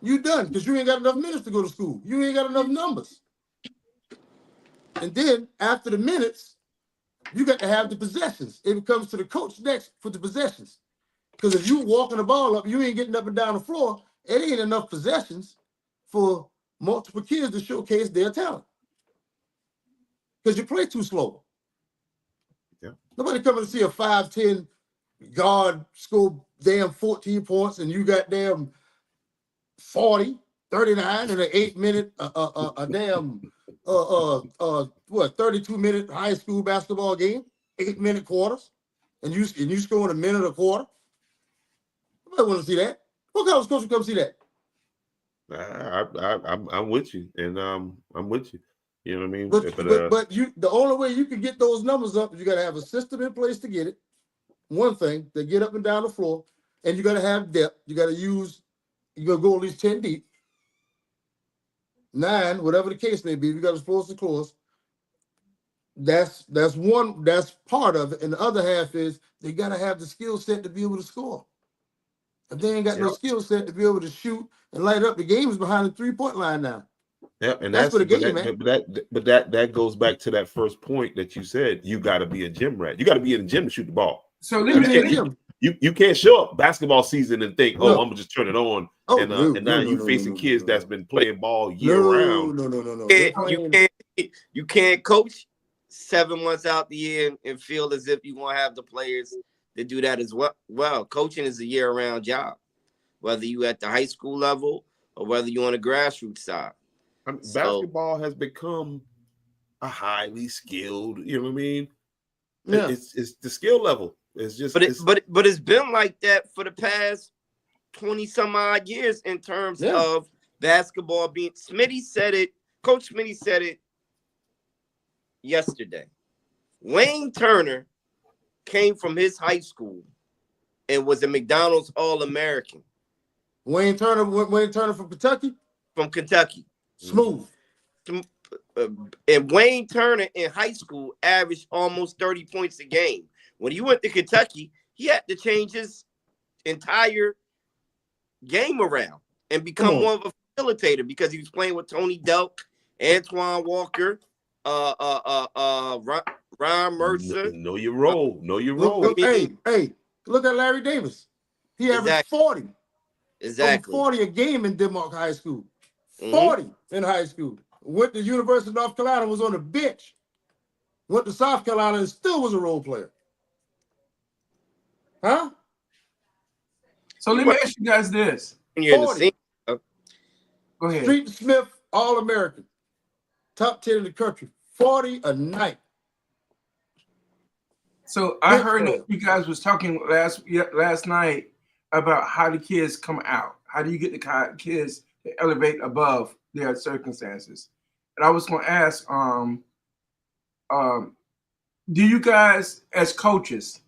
you done, because you ain't got enough minutes to go to school. You ain't got enough numbers. And then after the minutes, you got to have the possessions. It comes to the coach next for the possessions. Because if you walking the ball up, you ain't getting up and down the floor, it ain't enough possessions for multiple kids to showcase their talent. Because you play too slow. Yeah. Nobody coming to see a 5'10" guard score damn 14 points and you got damn 40, 39 in an 8-minute a damn 32-minute high school basketball game, 8-minute quarters, and you scoring a minute a quarter. Nobody want to see that. What kind of coach will come see that? I'm with you, and I'm with you. You know what I mean? But you, the only way you can get those numbers up is you got to have a system in place to get it. One thing, to get up and down the floor, and you got to have depth. You got to use. You got to go at least 10 deep, 9, whatever the case may be. You got to close the clause. That's one. That's part of it, and the other half is they got to have the skill set to be able to score. If they ain't got no skill set to be able to shoot and light up, the game is behind the 3-point line now. Yeah, and that's for the game, man. But that goes back to that first point that you said. You got to be a gym rat. You got to be in the gym to shoot the ball. So you can't show up basketball season and think, I'm gonna just turn it on. Now you facing kids that's been playing ball year round. No. You can't coach 7 months out the year and feel as if you want to have the players to do that as well. Well, coaching is a year-round job, whether you at the high school level or whether you on the grassroots side. Basketball has become a highly skilled. You know what I mean? Yeah. It's the skill level. It's just, but it's been like that for the past 20 some odd years in terms of basketball being. Smitty said it. Coach Smitty said it yesterday. Wayne Turner came from his high school and was a McDonald's All-American. Wayne Turner from Kentucky? From Kentucky. Smooth. And Wayne Turner in high school averaged almost 30 points a game. When he went to Kentucky, he had to change his entire game around and become more of a facilitator because he was playing with Tony Delk, Antoine Walker, Ron Mercer. Know your role. Hey, look at Larry Davis. He averaged 40. Exactly. 40 a game in Denmark High School. 40 in high school. Went to University of North Carolina, was on the bench. Went to South Carolina and still was a role player. Huh? So let me ask you guys this. Go ahead. Street Smith, All-American. Top 10 in the country. 40 a night. So I heard that you guys was talking last night about how the kids come out. How do you get the kids to elevate above their circumstances? And I was going to ask, do you guys, as coaches,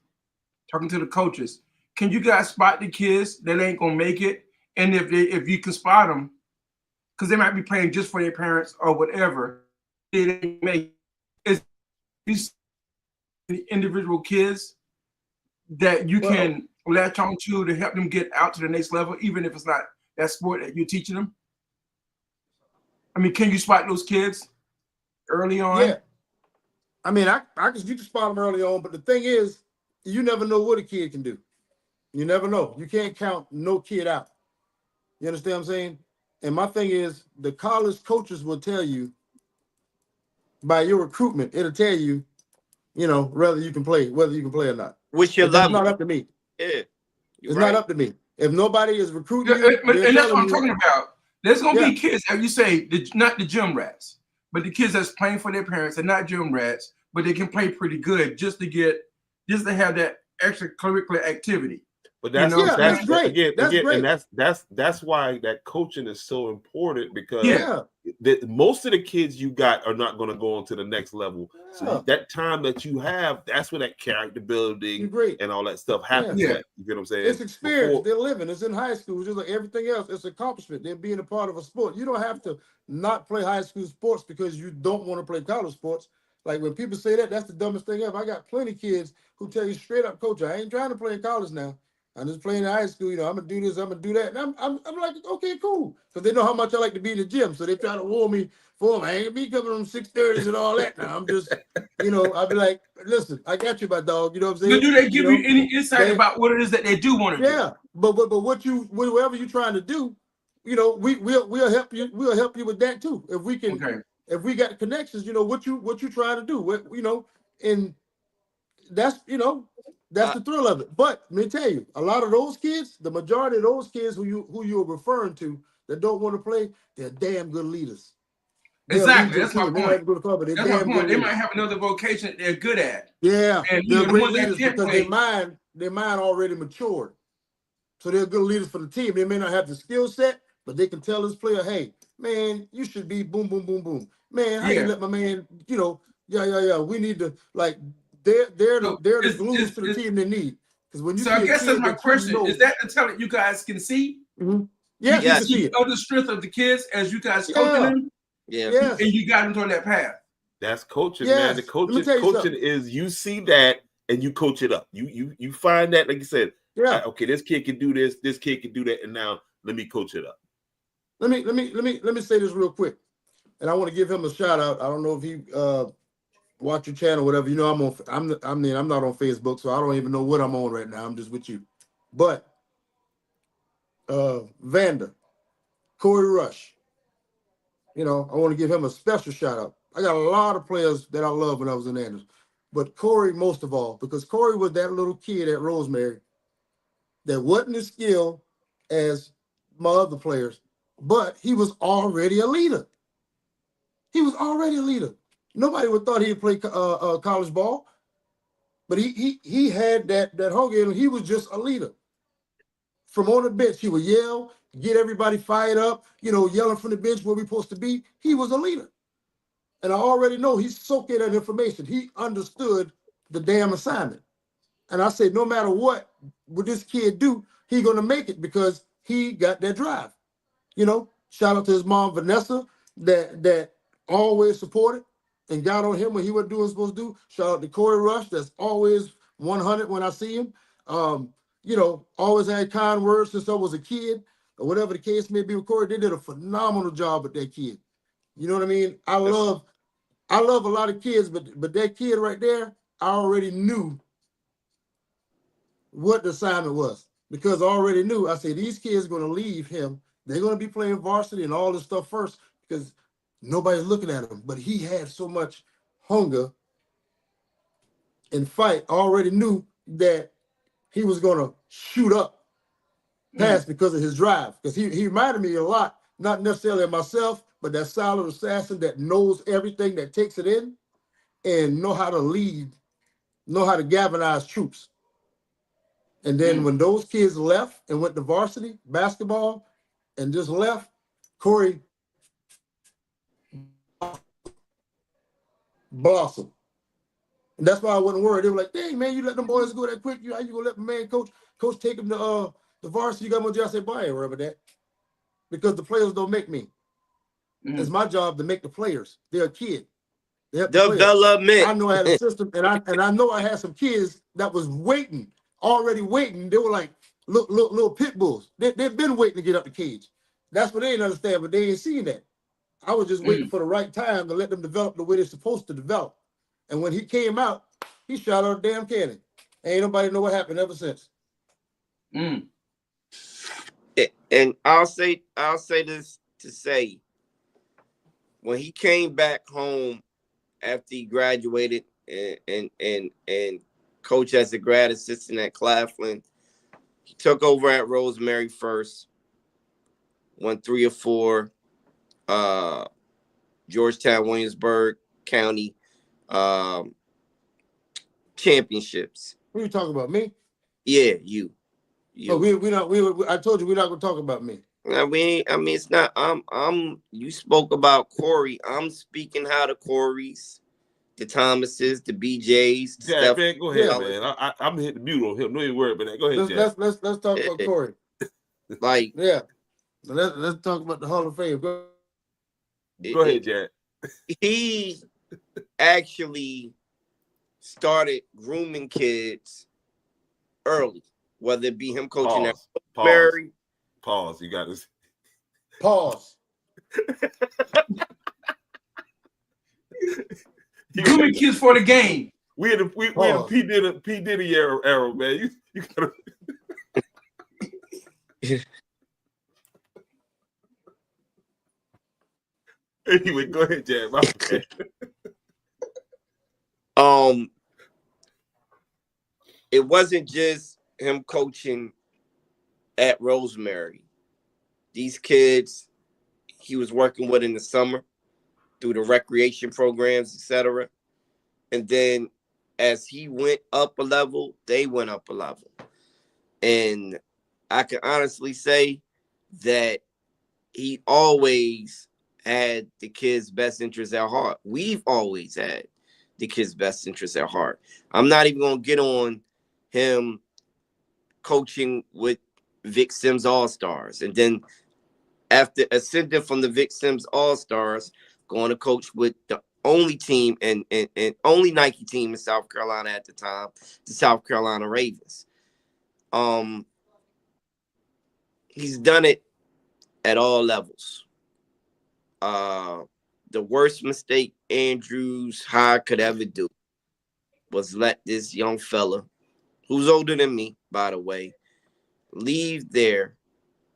talking to the coaches, can you guys spot the kids that ain't gonna make it? And if you can spot them, because they might be playing just for their parents or whatever, they didn't make it. Is the individual kids that you can latch on to help them get out to the next level, even if it's not that sport that you're teaching them? I mean, can you spot those kids early on? Yeah. I mean, you can spot them early on, but the thing is, you never know what a kid can do. You never know. You can't count no kid out. You understand what I'm saying? And my thing is, the college coaches will tell you by your recruitment, it'll tell you, whether you can play or not. Which your level? It's not up to me. Yeah. It's not up to me. If nobody is recruiting, and that's what I'm talking about. There's gonna be kids, as you say, not the gym rats, but the kids that's playing for their parents and not gym rats, but they can play pretty good just to have that extracurricular activity. But that's great. And that's why that coaching is so important, because most of the kids you got are not going to go on to the next level. So that time that you have, that's where that character building and all that stuff happens. You get what I'm saying? It's experience. They're living. It's in high school. Just like everything else, it's accomplishment. They're being a part of a sport. You don't have to not play high school sports because you don't want to play college sports. Like when people say that, that's the dumbest thing ever. I got plenty of kids who tell you straight up, Coach, I ain't trying to play in college now. I'm just playing in high school. I'm gonna do this. I'm gonna do that. And I'm like, okay, cool, because they know how much I like to be in the gym. So they try to warn me for them. I ain't gonna be coming on 6:30s and all that. Now I'm just, I'll be like, listen, I got you, my dog. You know what I'm saying? Do they give you any insight about what it is that they do want to do? Yeah, but whatever you're trying to do, we'll help you. We'll help you with that too. If we can, if we got connections, what you trying to do. And that's the thrill of it. But let me tell you, a lot of those kids, the majority of those kids who you're referring to that don't want to play, they're damn good leaders. Exactly, that's my point. They might go to club, but they're damn good They leaders. might have another vocation that they're good at. Yeah, and they're the great ones leaders that can't because play, their mind already matured. So they're good leaders for the team. They may not have the skill set, but they can tell this player, hey, man, you should be boom, boom, boom, boom. Man, how you let my man, yeah. We need to, like, they're the glues to the team they need. Because when you so see I guess that's my question. Is that the talent you guys can see? Mm-hmm. Yes, you can see it. The strength of the kids as you guys coaching them? Yeah. Yes. And you got them on that path. That's coaching, man. The coaching is you see that and you coach it up. You find that, like you said, okay, this kid can do this kid can do that, and now let me coach it up. Let me say this real quick. And I want to give him a shout out. I don't know if he watch your channel, whatever. I'm not on Facebook, so I don't even know what I'm on right now. I'm just with you. But Vander, Corey Rush, I want to give him a special shout out. I got a lot of players that I love when I was in Anders, but Corey most of all, because Corey was that little kid at Rosemary that wasn't as skilled as my other players, but he was already a leader. He was already a leader. Nobody would thought he'd play college ball, but he had that hunger, and he was just a leader. From on the bench, he would yell, get everybody fired up, yelling from the bench where we're supposed to be. He was a leader. And I already know he soaked in that information. He understood the damn assignment. And I said, no matter what this kid do, he gonna make it because he got that drive. Shout out to his mom, Vanessa, that always supported and got on him when he wasn't doing what he was supposed to do. Shout out to Corey Rush, that's always 100 when I see him. Always had kind words since I was a kid, or whatever the case may be with Corey. They did a phenomenal job with that kid. You know what I mean? I love a lot of kids, but that kid right there, I already knew what the assignment was, because I already knew. I said, these kids are going to leave him. They're going to be playing varsity and all this stuff first because nobody's looking at him. But he had so much hunger and fight. I already knew that he was going to shoot up past because of his drive. Because he reminded me a lot, not necessarily of myself, but that silent assassin that knows everything, that takes it in and know how to lead, know how to galvanize troops. And then when those kids left and went to varsity basketball and just left, Corey blossomed. And that's why I wasn't worried. They were like, dang, man, you let them boys go that quick. How you gonna let the man coach take them to the varsity? You got more job. I said, boy, I ain't worried about that. Because the players don't make me. It's my job to make the players. They're a kid. Development. I know I had a system, and I know I had some kids that was already waiting. They were like little pit bulls. They've been waiting to get up the cage. That's what they didn't understand, but they ain't seen that. I was just waiting for the right time to let them develop the way they're supposed to develop. And when he came out, he shot out a damn cannon. Ain't nobody know what happened ever since. And I'll say this to say, when he came back home after he graduated and coach as a grad assistant at Claflin, he took over at Rosemary first, won 3 or 4 Georgetown, Williamsburg County championships. What are you talking about, me? Yeah, you. Oh, I told you we're not gonna talk about me. I mean, it's not. You spoke about Corey. I'm speaking how the Coreys, the Thomases, the BJs. Jack, man, go ahead, man. I'm hitting the mute on him. No, you worry about that. Go ahead, Jack. Let's talk about Corey. Like, yeah, let's talk about the Hall of Fame. Go ahead, Jack. He actually started grooming kids early. whether it be him coaching at Pause. Mary. Pause. You got this. Pause. Grooming kids for the game. We had a P Diddy era, man. You gotta. Anyway, go ahead, Jam. It wasn't just him coaching at Rosemary. These kids he was working with in the summer through the recreation programs, etc. And then as he went up a level, they went up a level. And I can honestly say that he always had the kids' best interests at heart. We've always had the kids' best interests at heart. I'm not even going to get on him coaching with Vic Sims All-Stars. And then after ascending from the Vic Sims All-Stars, going to coach with the only team and only Nike team in South Carolina at the time, the South Carolina Ravens. He's done it at all levels. The worst mistake Andrews High could ever do was let this young fella, who's older than me, by the way, leave there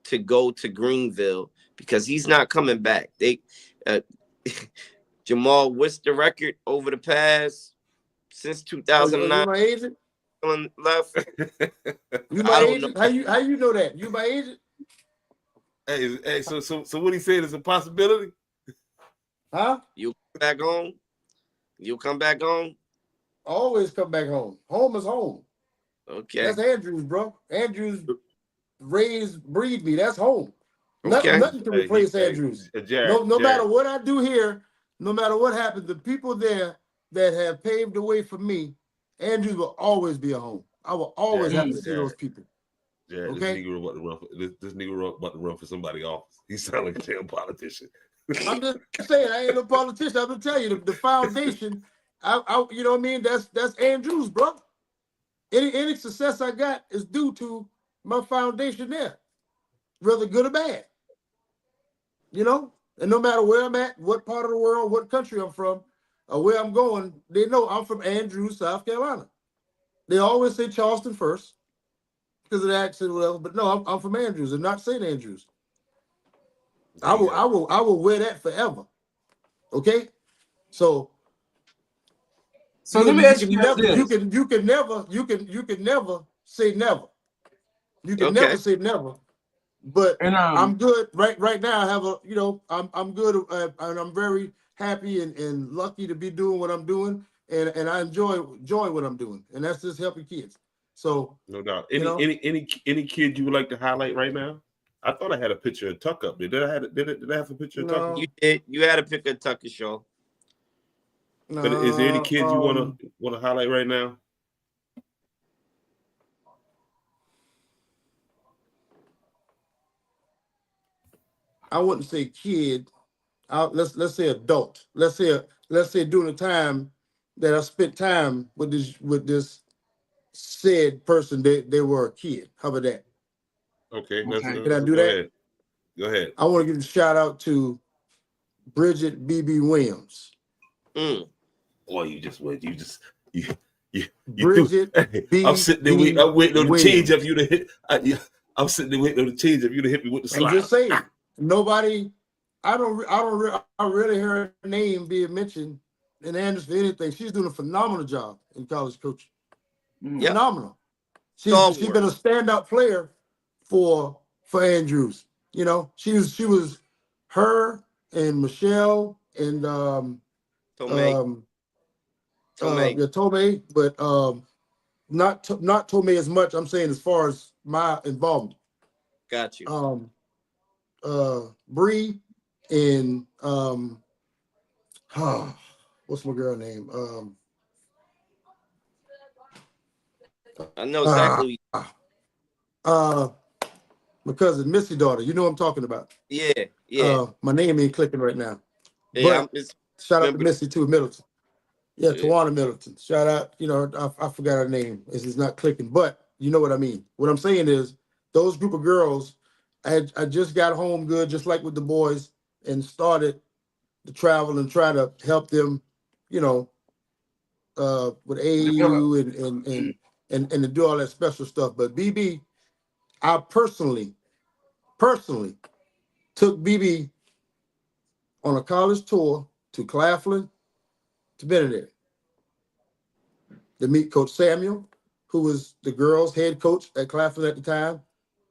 to go to Greenville because he's not coming back. Jamal, what's the record over the past since 2009? You my agent? Left. You my agent? How you know that? You my agent? Hey, so what he said is a possibility? Huh? You come back home? You'll come back home? Always come back home. Home is home. Okay. That's Andrews, bro. Andrews breed me. That's home. Okay. Nothing to replace Andrews. Jared, No matter what I do here, no matter what happens, the people there that have paved the way for me, Andrews will always be a home. I will always have to see those people. Jared, okay? This nigga about to run for somebody office. He sound like a damn politician. I'm just saying, I ain't no politician. I'm gonna tell you the foundation. I you know what I mean? That's Andrews, bro. Any success I got is due to my foundation there, whether good or bad. You know, and no matter where I'm at, what part of the world, what country I'm from, or where I'm going, they know I'm from Andrews, South Carolina. They always say Charleston first because of the accent or whatever, but no, I'm from Andrews and not St. Andrews. I will wear that forever. Okay, so let me ask you never, this. you can never say never. You can never say never. But And I'm good right now. I have I'm good and I'm very happy and lucky to be doing what I'm doing, and I enjoy what I'm doing, and that's just helping kids. So no doubt. Any kid you would like to highlight right now? I thought I had a picture of Tuck up there. Did I have a picture of Tuck? You did. You had a picture of Tucker Show. But is there any kids you want to highlight right now? I wouldn't say kid. Let's say adult. Let's say during the time that I spent time with this said person, they were a kid. How about that? Okay. Can I do that? Go ahead. I want to give a shout out to Bridget B.B. Williams. Boy, you Bridget B. I'm sitting there waiting. I'm waiting on the change of you to hit. I'm sitting there waiting on the change of you to hit me with the slide. I'm just saying, nobody. I rarely hear her name being mentioned in Andrews for anything. She's doing a phenomenal job in college coaching. Yep. Phenomenal. She's been a standout player for Andrews. You know, she was her and Michelle and Tomei, but not Tomei as much. I'm saying as far as my involvement. Got you. Bree and what's my girl name? I know exactly. My cousin Missy daughter. You know what I'm talking about. Yeah. My name ain't clicking right now. Yeah, but shout out to Missy too, Middleton. Yeah, Tawana Middleton. Shout out. You know, I forgot her name. This is not clicking, but You know what I mean? What I'm saying is those group of girls, I just got home good, just like with the boys, and started to travel and try to help them, you know, with AAU and to do all that special stuff. But BB, I personally took BB on a college tour to Claflin, to Benedict, to meet Coach Samuel, who was the girls' head coach at Claflin at the time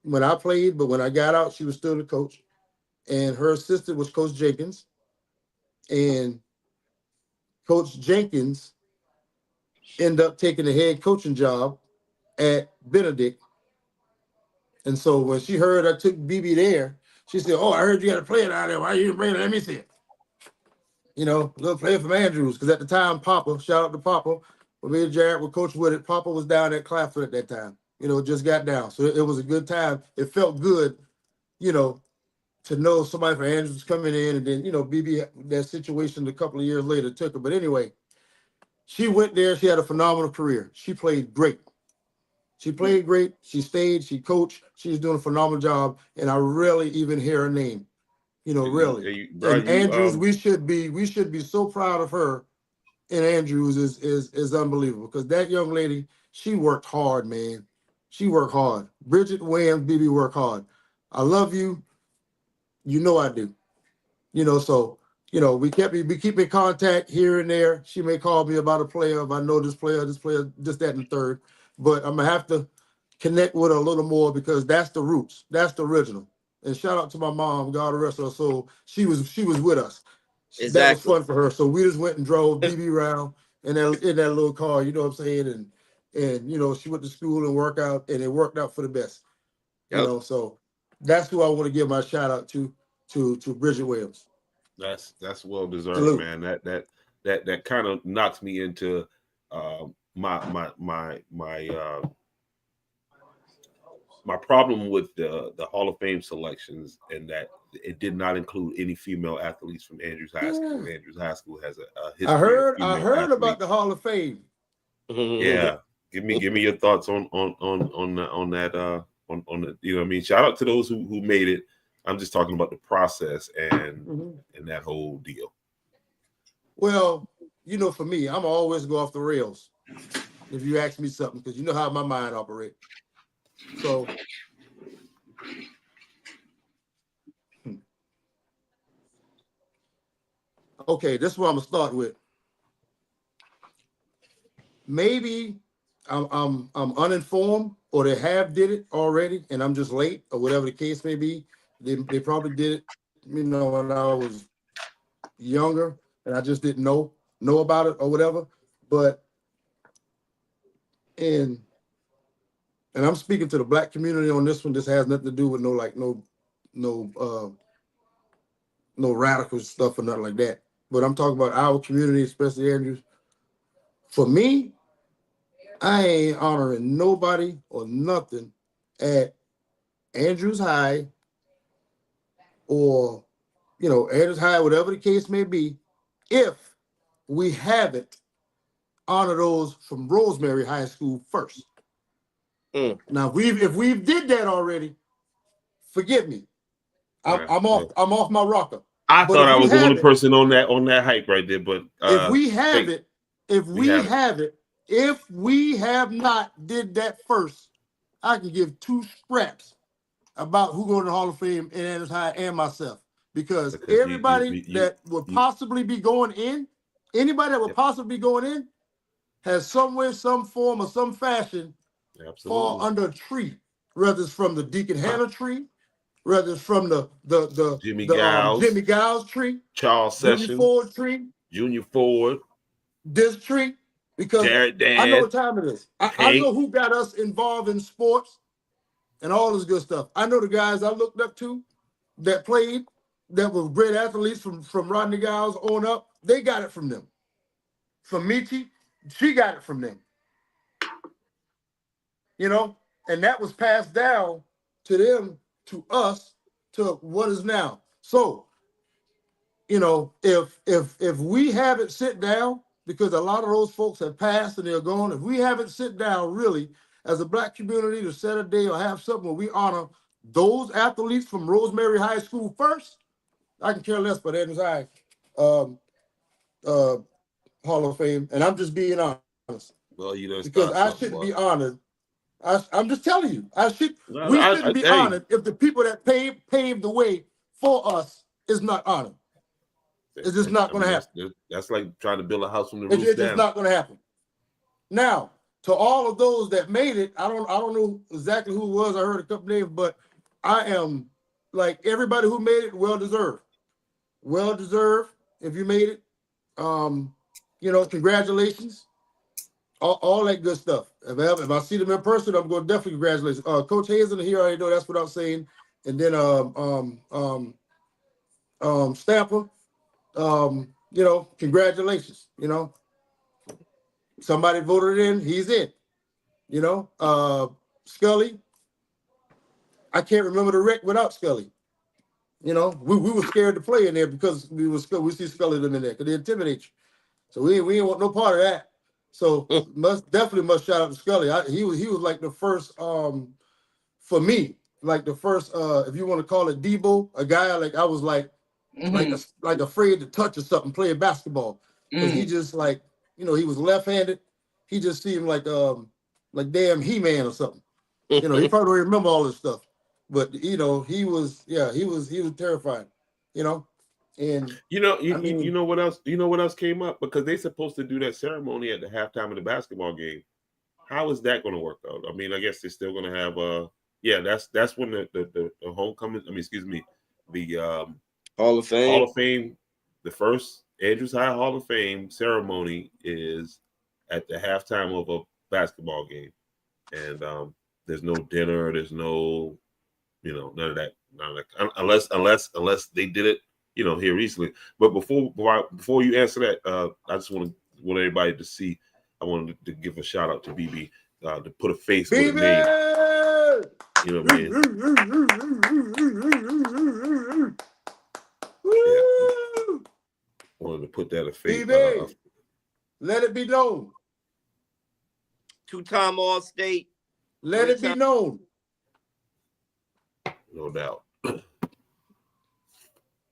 when I played. But when I got out, she was still the coach. And her assistant was Coach Jenkins. And Coach Jenkins ended up taking the head coaching job at Benedict. And so when she heard I took BB there, she said, "Oh, I heard you got a player down there. Why you bring it? Let me see it." You know, little player from Andrews. Because at the time, Papa, shout out to Papa, when me and Jared were coach with it, Papa was down at Claflin at that time. You know, just got down. So it was a good time. It felt good, you know, to know somebody from Andrews coming in. And then, you know, BB, that situation a couple of years later took her. But anyway, she went there. She had a phenomenal career. She played great. She played great. She stayed. She coached. She was doing a phenomenal job. And I rarely even hear her name. You know, really. And Andrews, we should be so proud of her. And Andrews is unbelievable because that young lady, she worked hard, man. She worked hard. Bridget Williams, BB worked hard. I love you. You know I do. You know, so you know we keep in contact here and there. She may call me about a player if I know this player, this, that, and the third. But I'm gonna have to connect with her a little more because that's the roots. That's the original. And shout out to my mom, God rest her soul. She was with us. Exactly. That was fun for her. So we just went and drove BB around in that little car, you know what I'm saying? And you know, she went to school and work out, and it worked out for the best. Yep. You know, so that's who I want to give my shout out to Bridget Williams. That's well deserved. Salute. Man. That kind of knocks me into my problem with the Hall of Fame selections, and that it did not include any female athletes from Andrews High School. Yeah. Andrews High School has a history. I heard about the Hall of Fame. Yeah, give me your thoughts on that. On the, you know what I mean? Shout out to those who made it. I'm just talking about the process and that whole deal. Well, you know, for me, I'm always go off the rails if you ask me something, because you know how my mind operates. So okay, this is what I'm gonna start with. Maybe I'm uninformed, or they have did it already, and I'm just late, or whatever the case may be. They probably did it, you know, when I was younger, and I just didn't know about it or whatever. But and I'm speaking to the Black community on this one. This has nothing to do with no radical stuff or nothing like that. But I'm talking about our community, especially Andrews. For me, I ain't honoring nobody or nothing at Andrews High or, you know, Andrews High, whatever the case may be, if we haven't honored those from Rosemary High School first. Now, if we've did that already, forgive me. I'm off my rocker. I thought I was the only person on that hype right there, but if we have not did that first, I can give two scraps about who go to the Hall of Fame in Andrews High and myself, because everybody that would possibly be going in, has somewhere, some form, or some fashion fall under a tree, whether it's from the Deacon Hannah tree, whether it's from the Jimmy Giles tree, Charles Sessions, Junior Ford, this tree, because I know what time it is. I know who got us involved in sports and all this good stuff. I know the guys I looked up to that played, that were great athletes from Rodney Giles on up. They got it from them. From Michi, she got it from them. You know, and that was passed down to them, to us, to what is now. So, you know, if we haven't sit down, because a lot of those folks have passed and they're gone, if we haven't sit down really as a black community to set a day or have something where we honor those athletes from Rosemary High School first, I can care less about Andrews High Hall of Fame, and I'm just being honest. Well, because I shouldn't be honored. I'm just telling you, we shouldn't be honored if the people that paved the way for us is not honored. It's just not going to happen. That's like trying to build a house from the roof down. It's just not going to happen. Now, to all of those that made it, I don't know exactly who it was. I heard a couple names, but I am like everybody who made it, well deserved. Well deserved if you made it. Congratulations. All that good stuff. If I see them in person, I'm going to definitely congratulations. Coach Hazen here, I already know that's what I'm saying. And then Stamper, congratulations. Somebody voted in, he's in. Scully, I can't remember the rec without Scully. We were scared to play in there because we see Scully in there because they intimidate you. So we ain't want no part of that. So must shout out to Scully. He was like the first for me, like the first if you want to call it Debo, a guy like I was like like afraid to touch or something playing basketball because he just like he was left-handed. He just seemed like damn He-Man or something. He probably don't remember all this stuff, but he was terrifying. And you know what else? You know what else came up? Because they're supposed to do that ceremony at the halftime of the basketball game. How is that going to work out? I mean, I guess they're still going to have that's when the homecoming. The Hall of Fame. Hall of Fame, the first Andrews High Hall of Fame ceremony is at the halftime of a basketball game, and there's no dinner. There's no, none of that. Unless they did it. Here recently. But before you answer that, I just want everybody to see. I wanted to give a shout out to BB to put a face with a name. You know what I mean? Yeah. Wanted to put that a face. Let it be known. Two-time All-State. Let it be known. No doubt.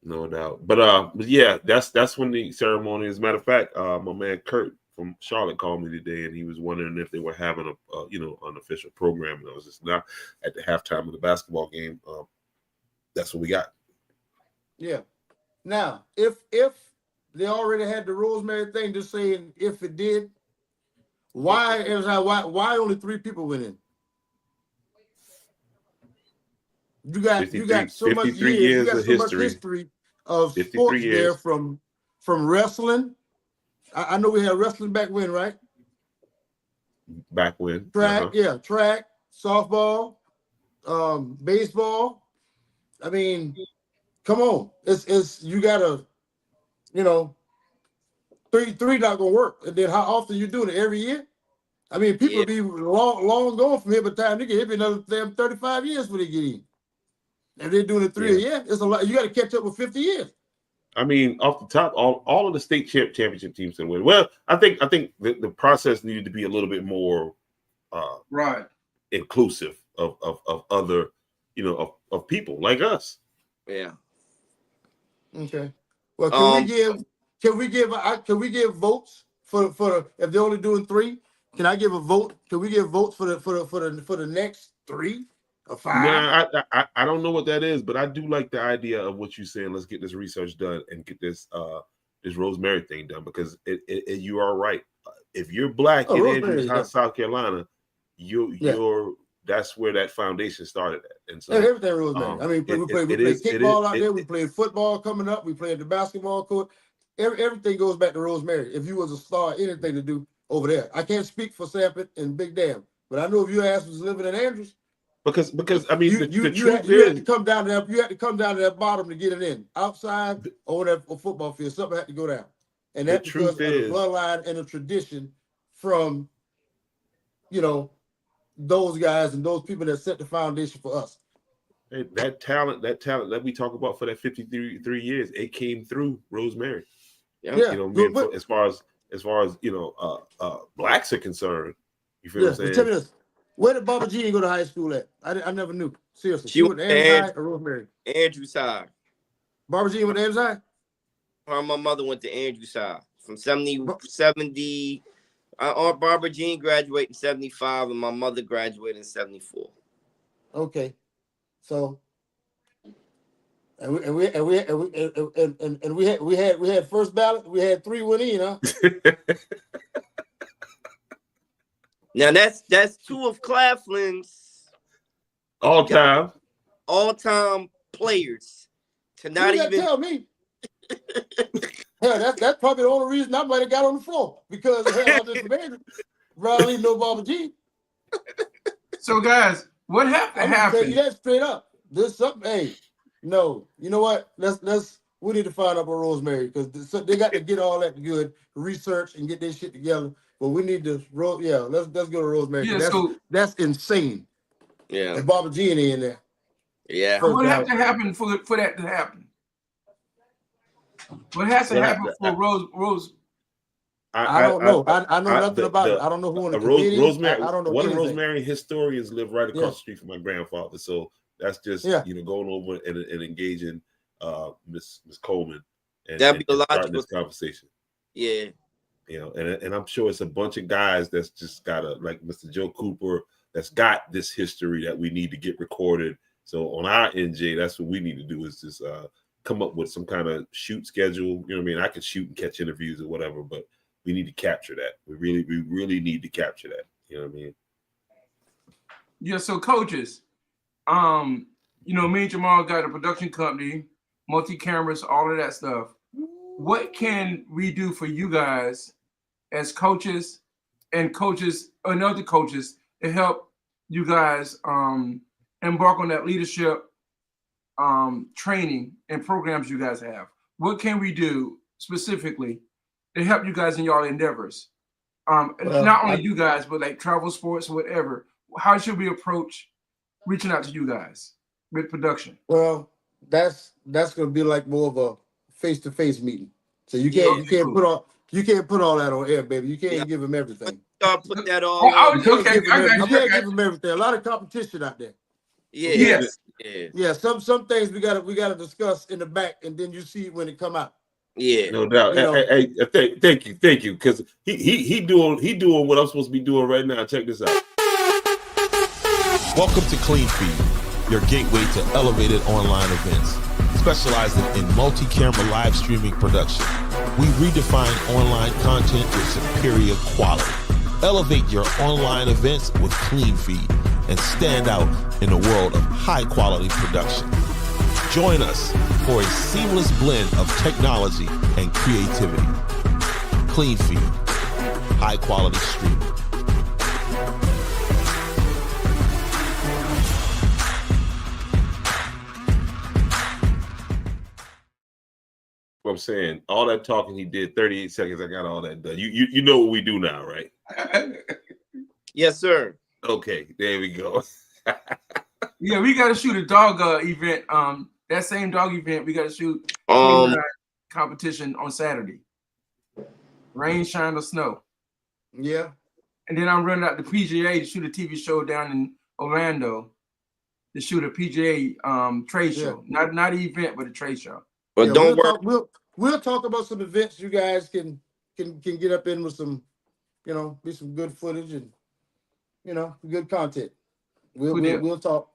No doubt. But yeah, that's when the ceremony. As a matter of fact, my man Kurt from Charlotte called me today, and he was wondering if they were having an official program. And I was just not at the halftime of the basketball game. That's what we got. Yeah. Now, if they already had the Rosemary thing, just saying if it did, why only 3 people went in? You got so much years of history of sports there from wrestling. I know we had wrestling back when, right? Back when. Track, track, softball, baseball. I mean, come on. It's you gotta, three not gonna work. And then how often you doing it every year? I mean, people be long gone from here by the time they get here, be another damn 35 years when they get in. If they're doing it 3 a year, it's a lot. You got to catch up with 50 years. I mean, off the top, all of the state championship teams can win. Well, I think the process needed to be a little bit more inclusive of other, of people like us. Yeah. Okay. Well, can we give votes for if they're only doing 3? Can I give a vote? Can we give votes for the next 3? or 5? Nah, I don't know what that is, but I do like the idea of what you're saying. Let's get this research done and get this Rosemary thing done, because you are right. If you're black in Andrews High, South Carolina, you're that's where that foundation started at. And so everything Rosemary. I mean, we play kickball out there. We played football coming up. We played the basketball court. Everything goes back to Rosemary. If you was a star, anything to do over there. I can't speak for Sampit and Big Dam, but I know if your ass was living in Andrews, because I mean you had to come down to that. You had to come down to that bottom to get it in. Outside or that football field, something had to go down, and that's because of the bloodline and the tradition from, those guys and those people that set the foundation for us. Hey, that talent that we talk about for that 53 years, it came through Rosemary. Yeah. As far as blacks are concerned, you feel what I'm saying? Tell me this. Where did Barbara Jean go to high school at? I never knew. Seriously. She went to Ameside or Rosemary? Andrews High. Barbara Jean went to Ameside? My mother went to Andrews High from 70. Aunt Barbara Jean graduated in 75, and my mother graduated in 74. Okay, so we had first ballot. We had 3 went in, huh? Now that's 2 of Claflin's all-time players to not even tell me. Hell, that's probably the only reason I might have got on the floor, because hell, I just made it. Rather leave no Barbara Jean. So guys, what have to happen? Tell you that straight up. There's something. Hey, no, you know what? We need to find out about Rosemary, because they got to get all that good research and get their shit together. But we need to let's go to Rosemary. Yeah, that's insane. Yeah. And Barbara Jean in there. Yeah. What have to happen for that to happen? What has to happen for Rose? I don't know. I know nothing about it. I don't know who in the committee. Rosemary. I don't know One anything. of Rosemary historians live right across the street from my grandfather, so that's just going over and engaging Miss Coleman and That'd be a starting this conversation. Yeah. And I'm sure it's a bunch of guys that's just got like Mr. Joe Cooper, that's got this history that we need to get recorded. So on our NJ, that's what we need to do, is just come up with some kind of shoot schedule. You know what I mean? I could shoot and catch interviews or whatever, but we need to capture that. We really need to capture that. You know what I mean? Yeah. So coaches, me and Jamal got a production company, multi-cameras, all of that stuff. What can we do for you guys as coaches and other coaches to help you guys embark on that leadership training and programs you guys have? What can we do specifically to help you guys in your endeavors? Not only you guys, but like travel sports, whatever. How should we approach reaching out to you guys with production? Well, that's going to be like more of a face-to-face meeting. So you can't put all that on air, baby. You can't give them everything. Put that all. You can't give them everything. A lot of competition out there. Yeah. Yeah. Some things we gotta discuss in the back, and then you see it when it come out. Yeah, no doubt. Hey, thank you, because he doing what I'm supposed to be doing right now. Check this out. Welcome to Clean Feed, your gateway to elevated online events, specializing in multi-camera live streaming production. We redefine online content with superior quality. Elevate your online events with Clean Feed and stand out in a world of high-quality production. Join us for a seamless blend of technology and creativity. Clean Feed, high-quality streaming. What I'm saying, all that talking he did, 38 seconds, I got all that done. You know what we do now, right? Yes, sir. Okay, there we go. Yeah, we got to shoot a dog event. That same dog event, we got to shoot competition on Saturday. Rain, shine, or snow. Yeah. And then I'm running out the PGA to shoot a TV show down in Orlando to shoot a PGA trade show. Not an event, but a trade show. But don't worry. We'll talk about some events you guys can get up in with some, be some good footage and good content. We'll talk.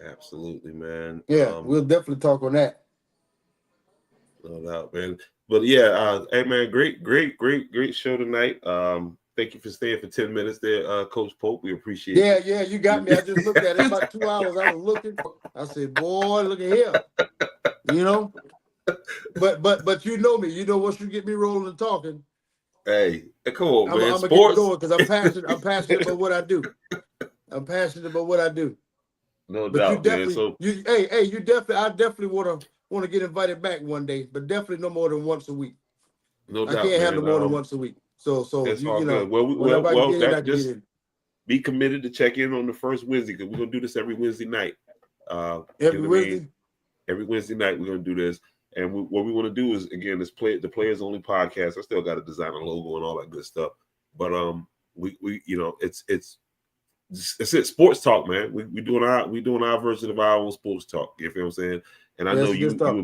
Absolutely, man. Yeah, we'll definitely talk on that. No doubt, man. But yeah, hey man, great show tonight. Thank you for staying for 10 minutes there, Coach Pope. We appreciate it. Yeah, you got me. I just looked at it about 2 hours. I was looking. I said, boy, look at here. But you know me. You know once you get me rolling and talking. Hey, come on, man. I'm gonna get going because I'm passionate about what I do. I'm passionate about what I do. No but doubt, man. So I definitely want to get invited back one day, but definitely no more than once a week. No doubt, I can't handle more than once a week. So that's all good. Well, just be committed to check in on the first Wednesday, because we're gonna do this every Wednesday night. Every Wednesday night we're gonna do this, and what we want to do is, again, the Players Only podcast. I still got to design a logo and all that good stuff, but we you know, it's it. Sports talk, man. We doing our version of our own sports talk. You feel what I'm saying? And I know you a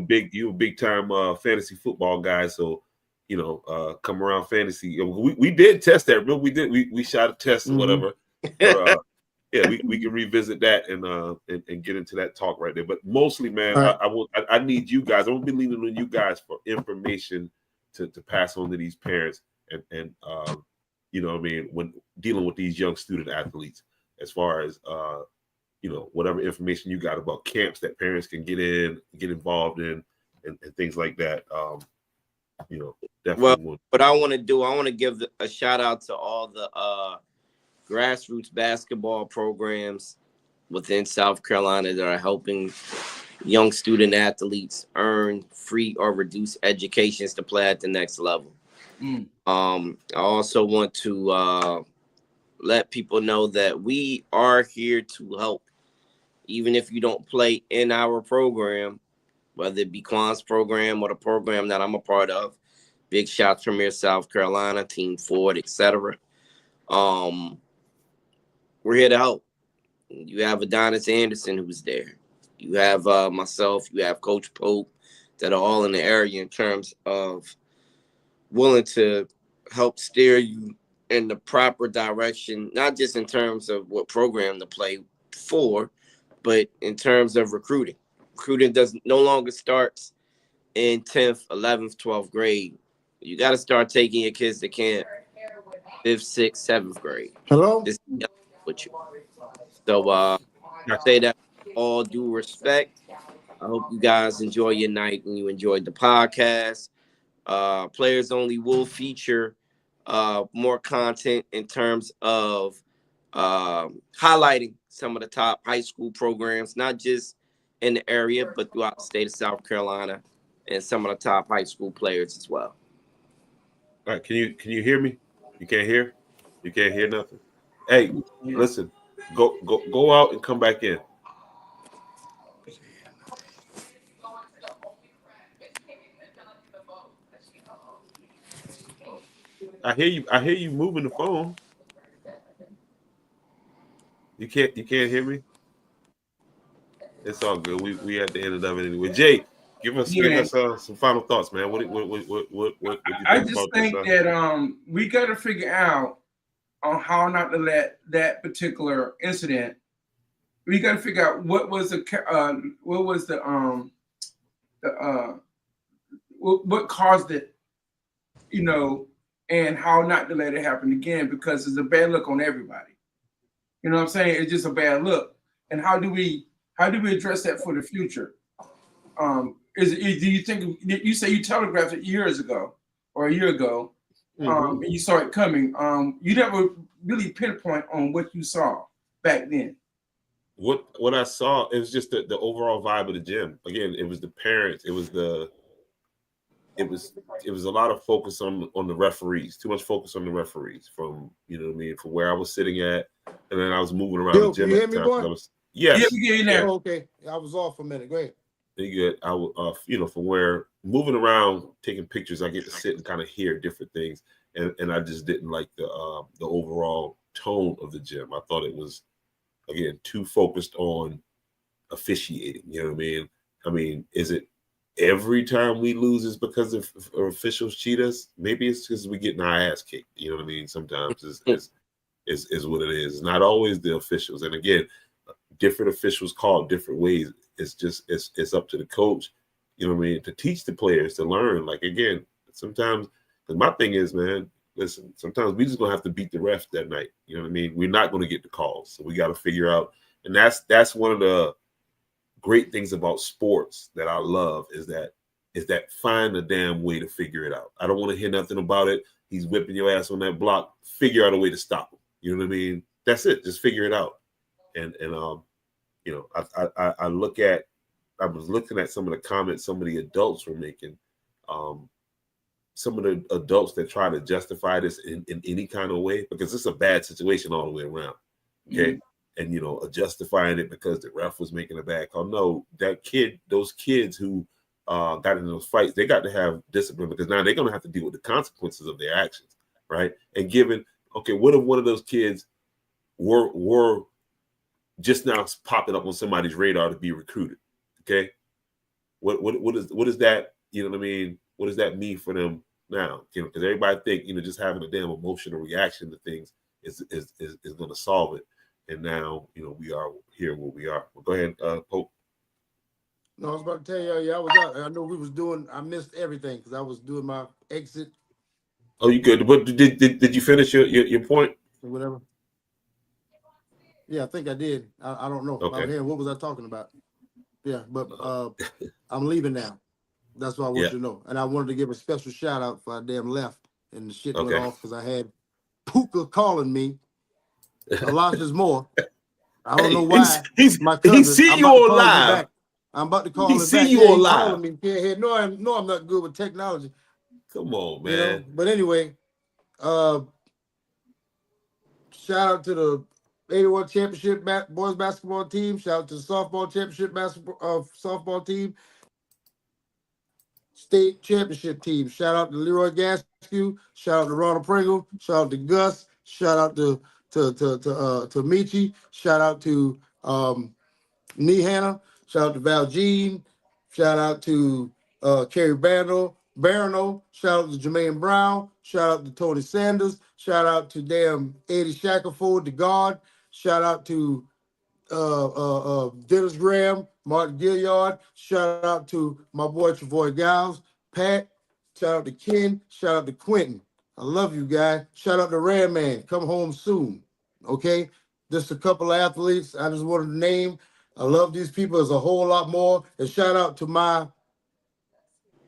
big time fantasy football guy, so you know, come around fantasy. We did test that, bro. We shot a test or whatever. But, yeah, we can revisit that and get into that talk right there. But mostly, man, right. I need you guys. I'm gonna be leaning on you guys for information to pass on to these parents and you know what I mean, when dealing with these young student athletes, as far as you know, whatever information you got about camps that parents can get involved in and things like that. You know, definitely. Well, what I want to give a shout out to all the grassroots basketball programs within South Carolina that are helping young student athletes earn free or reduced educations to play at the next level. I also want to let people know that we are here to help, even if you don't play in our program, whether it be Quan's program or the program that I'm a part of. Big shots from here, South Carolina, Team Ford, etc. We're here to help. You have Adonis Anderson who's there. You have myself. You have Coach Pope that are all in the area in terms of willing to help steer you in the proper direction, not just in terms of what program to play for, but in terms of recruiting. Recruiting no longer starts in 10th, 11th, 12th grade. You got to start taking your kids to camp 5th, 6th, 7th grade. Hello? This is with you. So I say that with all due respect. I hope you guys enjoy your night and you enjoyed the podcast. Players Only will feature more content in terms of highlighting some of the top high school programs, not just in the area, but throughout the state of South Carolina, and some of the top high school players as well. All right, can you hear me? You can't hear? You can't hear nothing? Hey, listen, go out and come back in. I hear you moving the phone. You can't hear me? It's all good. We at the end of it anyway. Jay, give us some final thoughts, man. What do you think I just think that we got to figure out on how not to let that particular incident. We got to figure out what caused it, you know, and how not to let it happen again, because it's a bad look on everybody. You know what I'm saying? It's just a bad look. And how do we address that for the future? Do you think, you say you telegraphed it years ago or a year ago, and you saw it coming? You never really pinpoint on what you saw back then. What I saw, it was just the overall vibe of the gym. Again, it was the parents. It was a lot of focus on the referees. Too much focus on the referees from, you know what I mean, from where I was sitting at, and then I was moving around the gym. You hear me, boy? Yes. Yeah, we get you there. Oh, okay. I was off for a minute. Go ahead. You get, I was, you know, from where moving around, taking pictures, I get to sit and kind of hear different things, and I just didn't like the overall tone of the gym. I thought it was, again, too focused on officiating. You know what I mean? I mean, is it every time we lose is because of officials cheat us? Maybe it's because we getting our ass kicked. You know what I mean? Sometimes is what it is. It's not always the officials. And again, different officials call it different ways. It's just it's up to the coach, you know what I mean, to teach the players to learn. Like, again, sometimes, because my thing is, man, listen, sometimes we just gonna have to beat the refs that night. You know what I mean? We're not gonna get the calls, so we got to figure out. And that's one of the great things about sports that I love is that find a damn way to figure it out. I don't want to hear nothing about it. He's whipping your ass on that block. Figure out a way to stop him. You know what I mean? That's it. Just figure it out. And you know, I was looking at some of the comments some of the adults were making. Some of the adults that try to justify this in any kind of way, because it's a bad situation all the way around. Okay. And, you know, justifying it because the ref was making a bad call. No, those kids who got in those fights, they got to have discipline, because now they're going to have to deal with the consequences of their actions. Right. And given, okay, what if one of those kids were just now popping up on somebody's radar to be recruited? Okay, what is that? You know what I mean? What does that mean for them now? Because everybody think just having a damn emotional reaction to things is going to solve it. And now we are here where we are. Well, go ahead, Pope. No, I was about to tell you, yeah, I was out. I know I missed everything because I was doing my exit. Oh, you good? But did you finish your point? Or whatever. Yeah, I think I did. I don't know. Okay. What was I talking about? Yeah, but I'm leaving now. That's what I want you to know. And I wanted to give a special shout out for I damn left and the shit went off because I had Puka calling me. Elijah's more. I don't know why. My cousin, he see you on live. I'm about to call him back. See you on live. Calling me. Yeah, no, I'm not good with technology. Come on, man. But anyway, shout out to the 81 championship boys basketball team. Shout out to the softball championship softball team. State championship team. Shout out to Leroy Gaskew. Shout out to Ronald Pringle. Shout out to Gus. Shout out to Michi. Shout out to Hannah. Shout out to Val Jean. Shout out to Kerry Barano. Shout out to Jermaine Brown. Shout out to Tony Sanders. Shout out to damn Eddie Shackelford, the guard. Shout out to Dennis Graham, Martin Gilliard. Shout out to my boy Travoy Giles, Pat. Shout out to Ken. Shout out to Quentin. I love you guys. Shout out to Ram Man. Come home soon. Okay? Just a couple of athletes I just wanted to name. I love these people. There's a whole lot more. And shout out to my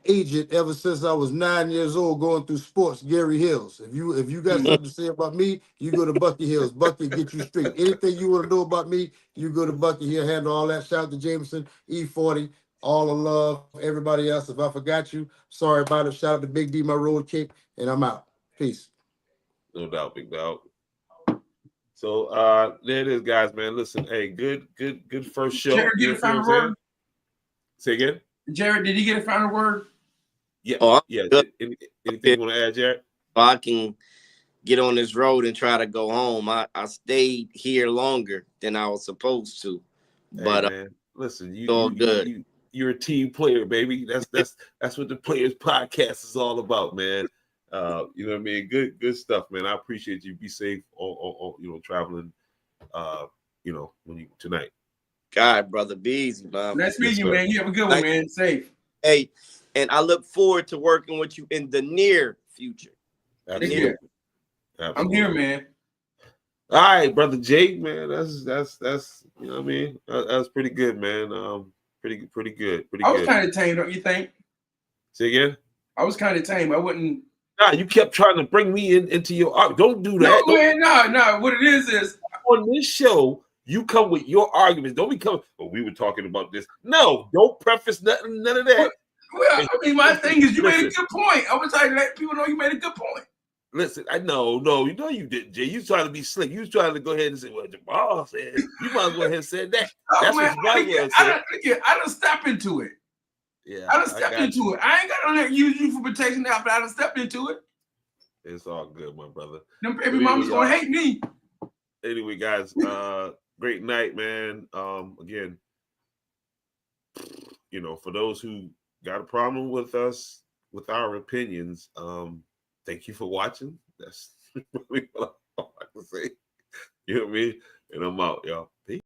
agent ever since I was 9 years old going through sports, Gary Hills. If you got something to say about me, you go to Bucky Hills. Bucky get you straight. Anything you want to know about me, you go to Bucky. He'll handle all that. Shout out to Jameson, E40, all the love. Everybody else, if I forgot you, sorry about it. Shout out to Big D, my road kick, and I'm out. Peace. No doubt, big dog. So there it is, guys, man. Listen, hey, good first show. Jared, get a final word? Say again? Jared, did he get a final word? Yeah. Oh, yeah. Anything you want to add, Jared? I can get on this road and try to go home. I stayed here longer than I was supposed to. But hey, man, listen, you're a team player, baby. That's what the Players Podcast is all about, man. You know what I mean? Good stuff, man. I appreciate you. Be safe on traveling when you tonight. God, brother, be easy, man. Nice meeting you, man. You have a good one, man. Safe. Hey, and I look forward to working with you in the near future. Absolutely. I'm here, man. All right, brother Jay, man. That's you know what I mean. That's pretty good, man. Pretty good. I was kind of tame, don't you think? Say again. I was kind of tame. I wouldn't. Nah, you kept trying to bring me into your art. Don't do that. No, man, no. What it is on this show, you come with your arguments. Don't be coming. Oh, we were talking about this. No, don't preface none of that. Well, I mean, my thing is, you made a good point. I was trying to let people know you made a good point. Listen, I know, you didn't, Jay. You was trying to be slick. You was trying to go ahead and say what Jamal said. You might as well have said that. That's what Jamal said. I done step into it. Yeah, I done stepped into it. I ain't got to use you for protection now, but I done stepped into it. It's all good, my brother. Them baby mama's gonna hate me. Anyway, guys, great night, man. Again, for those who got a problem with us, with our opinions, thank you for watching. That's really all I can say. You know what I mean? And I'm out, y'all. Peace.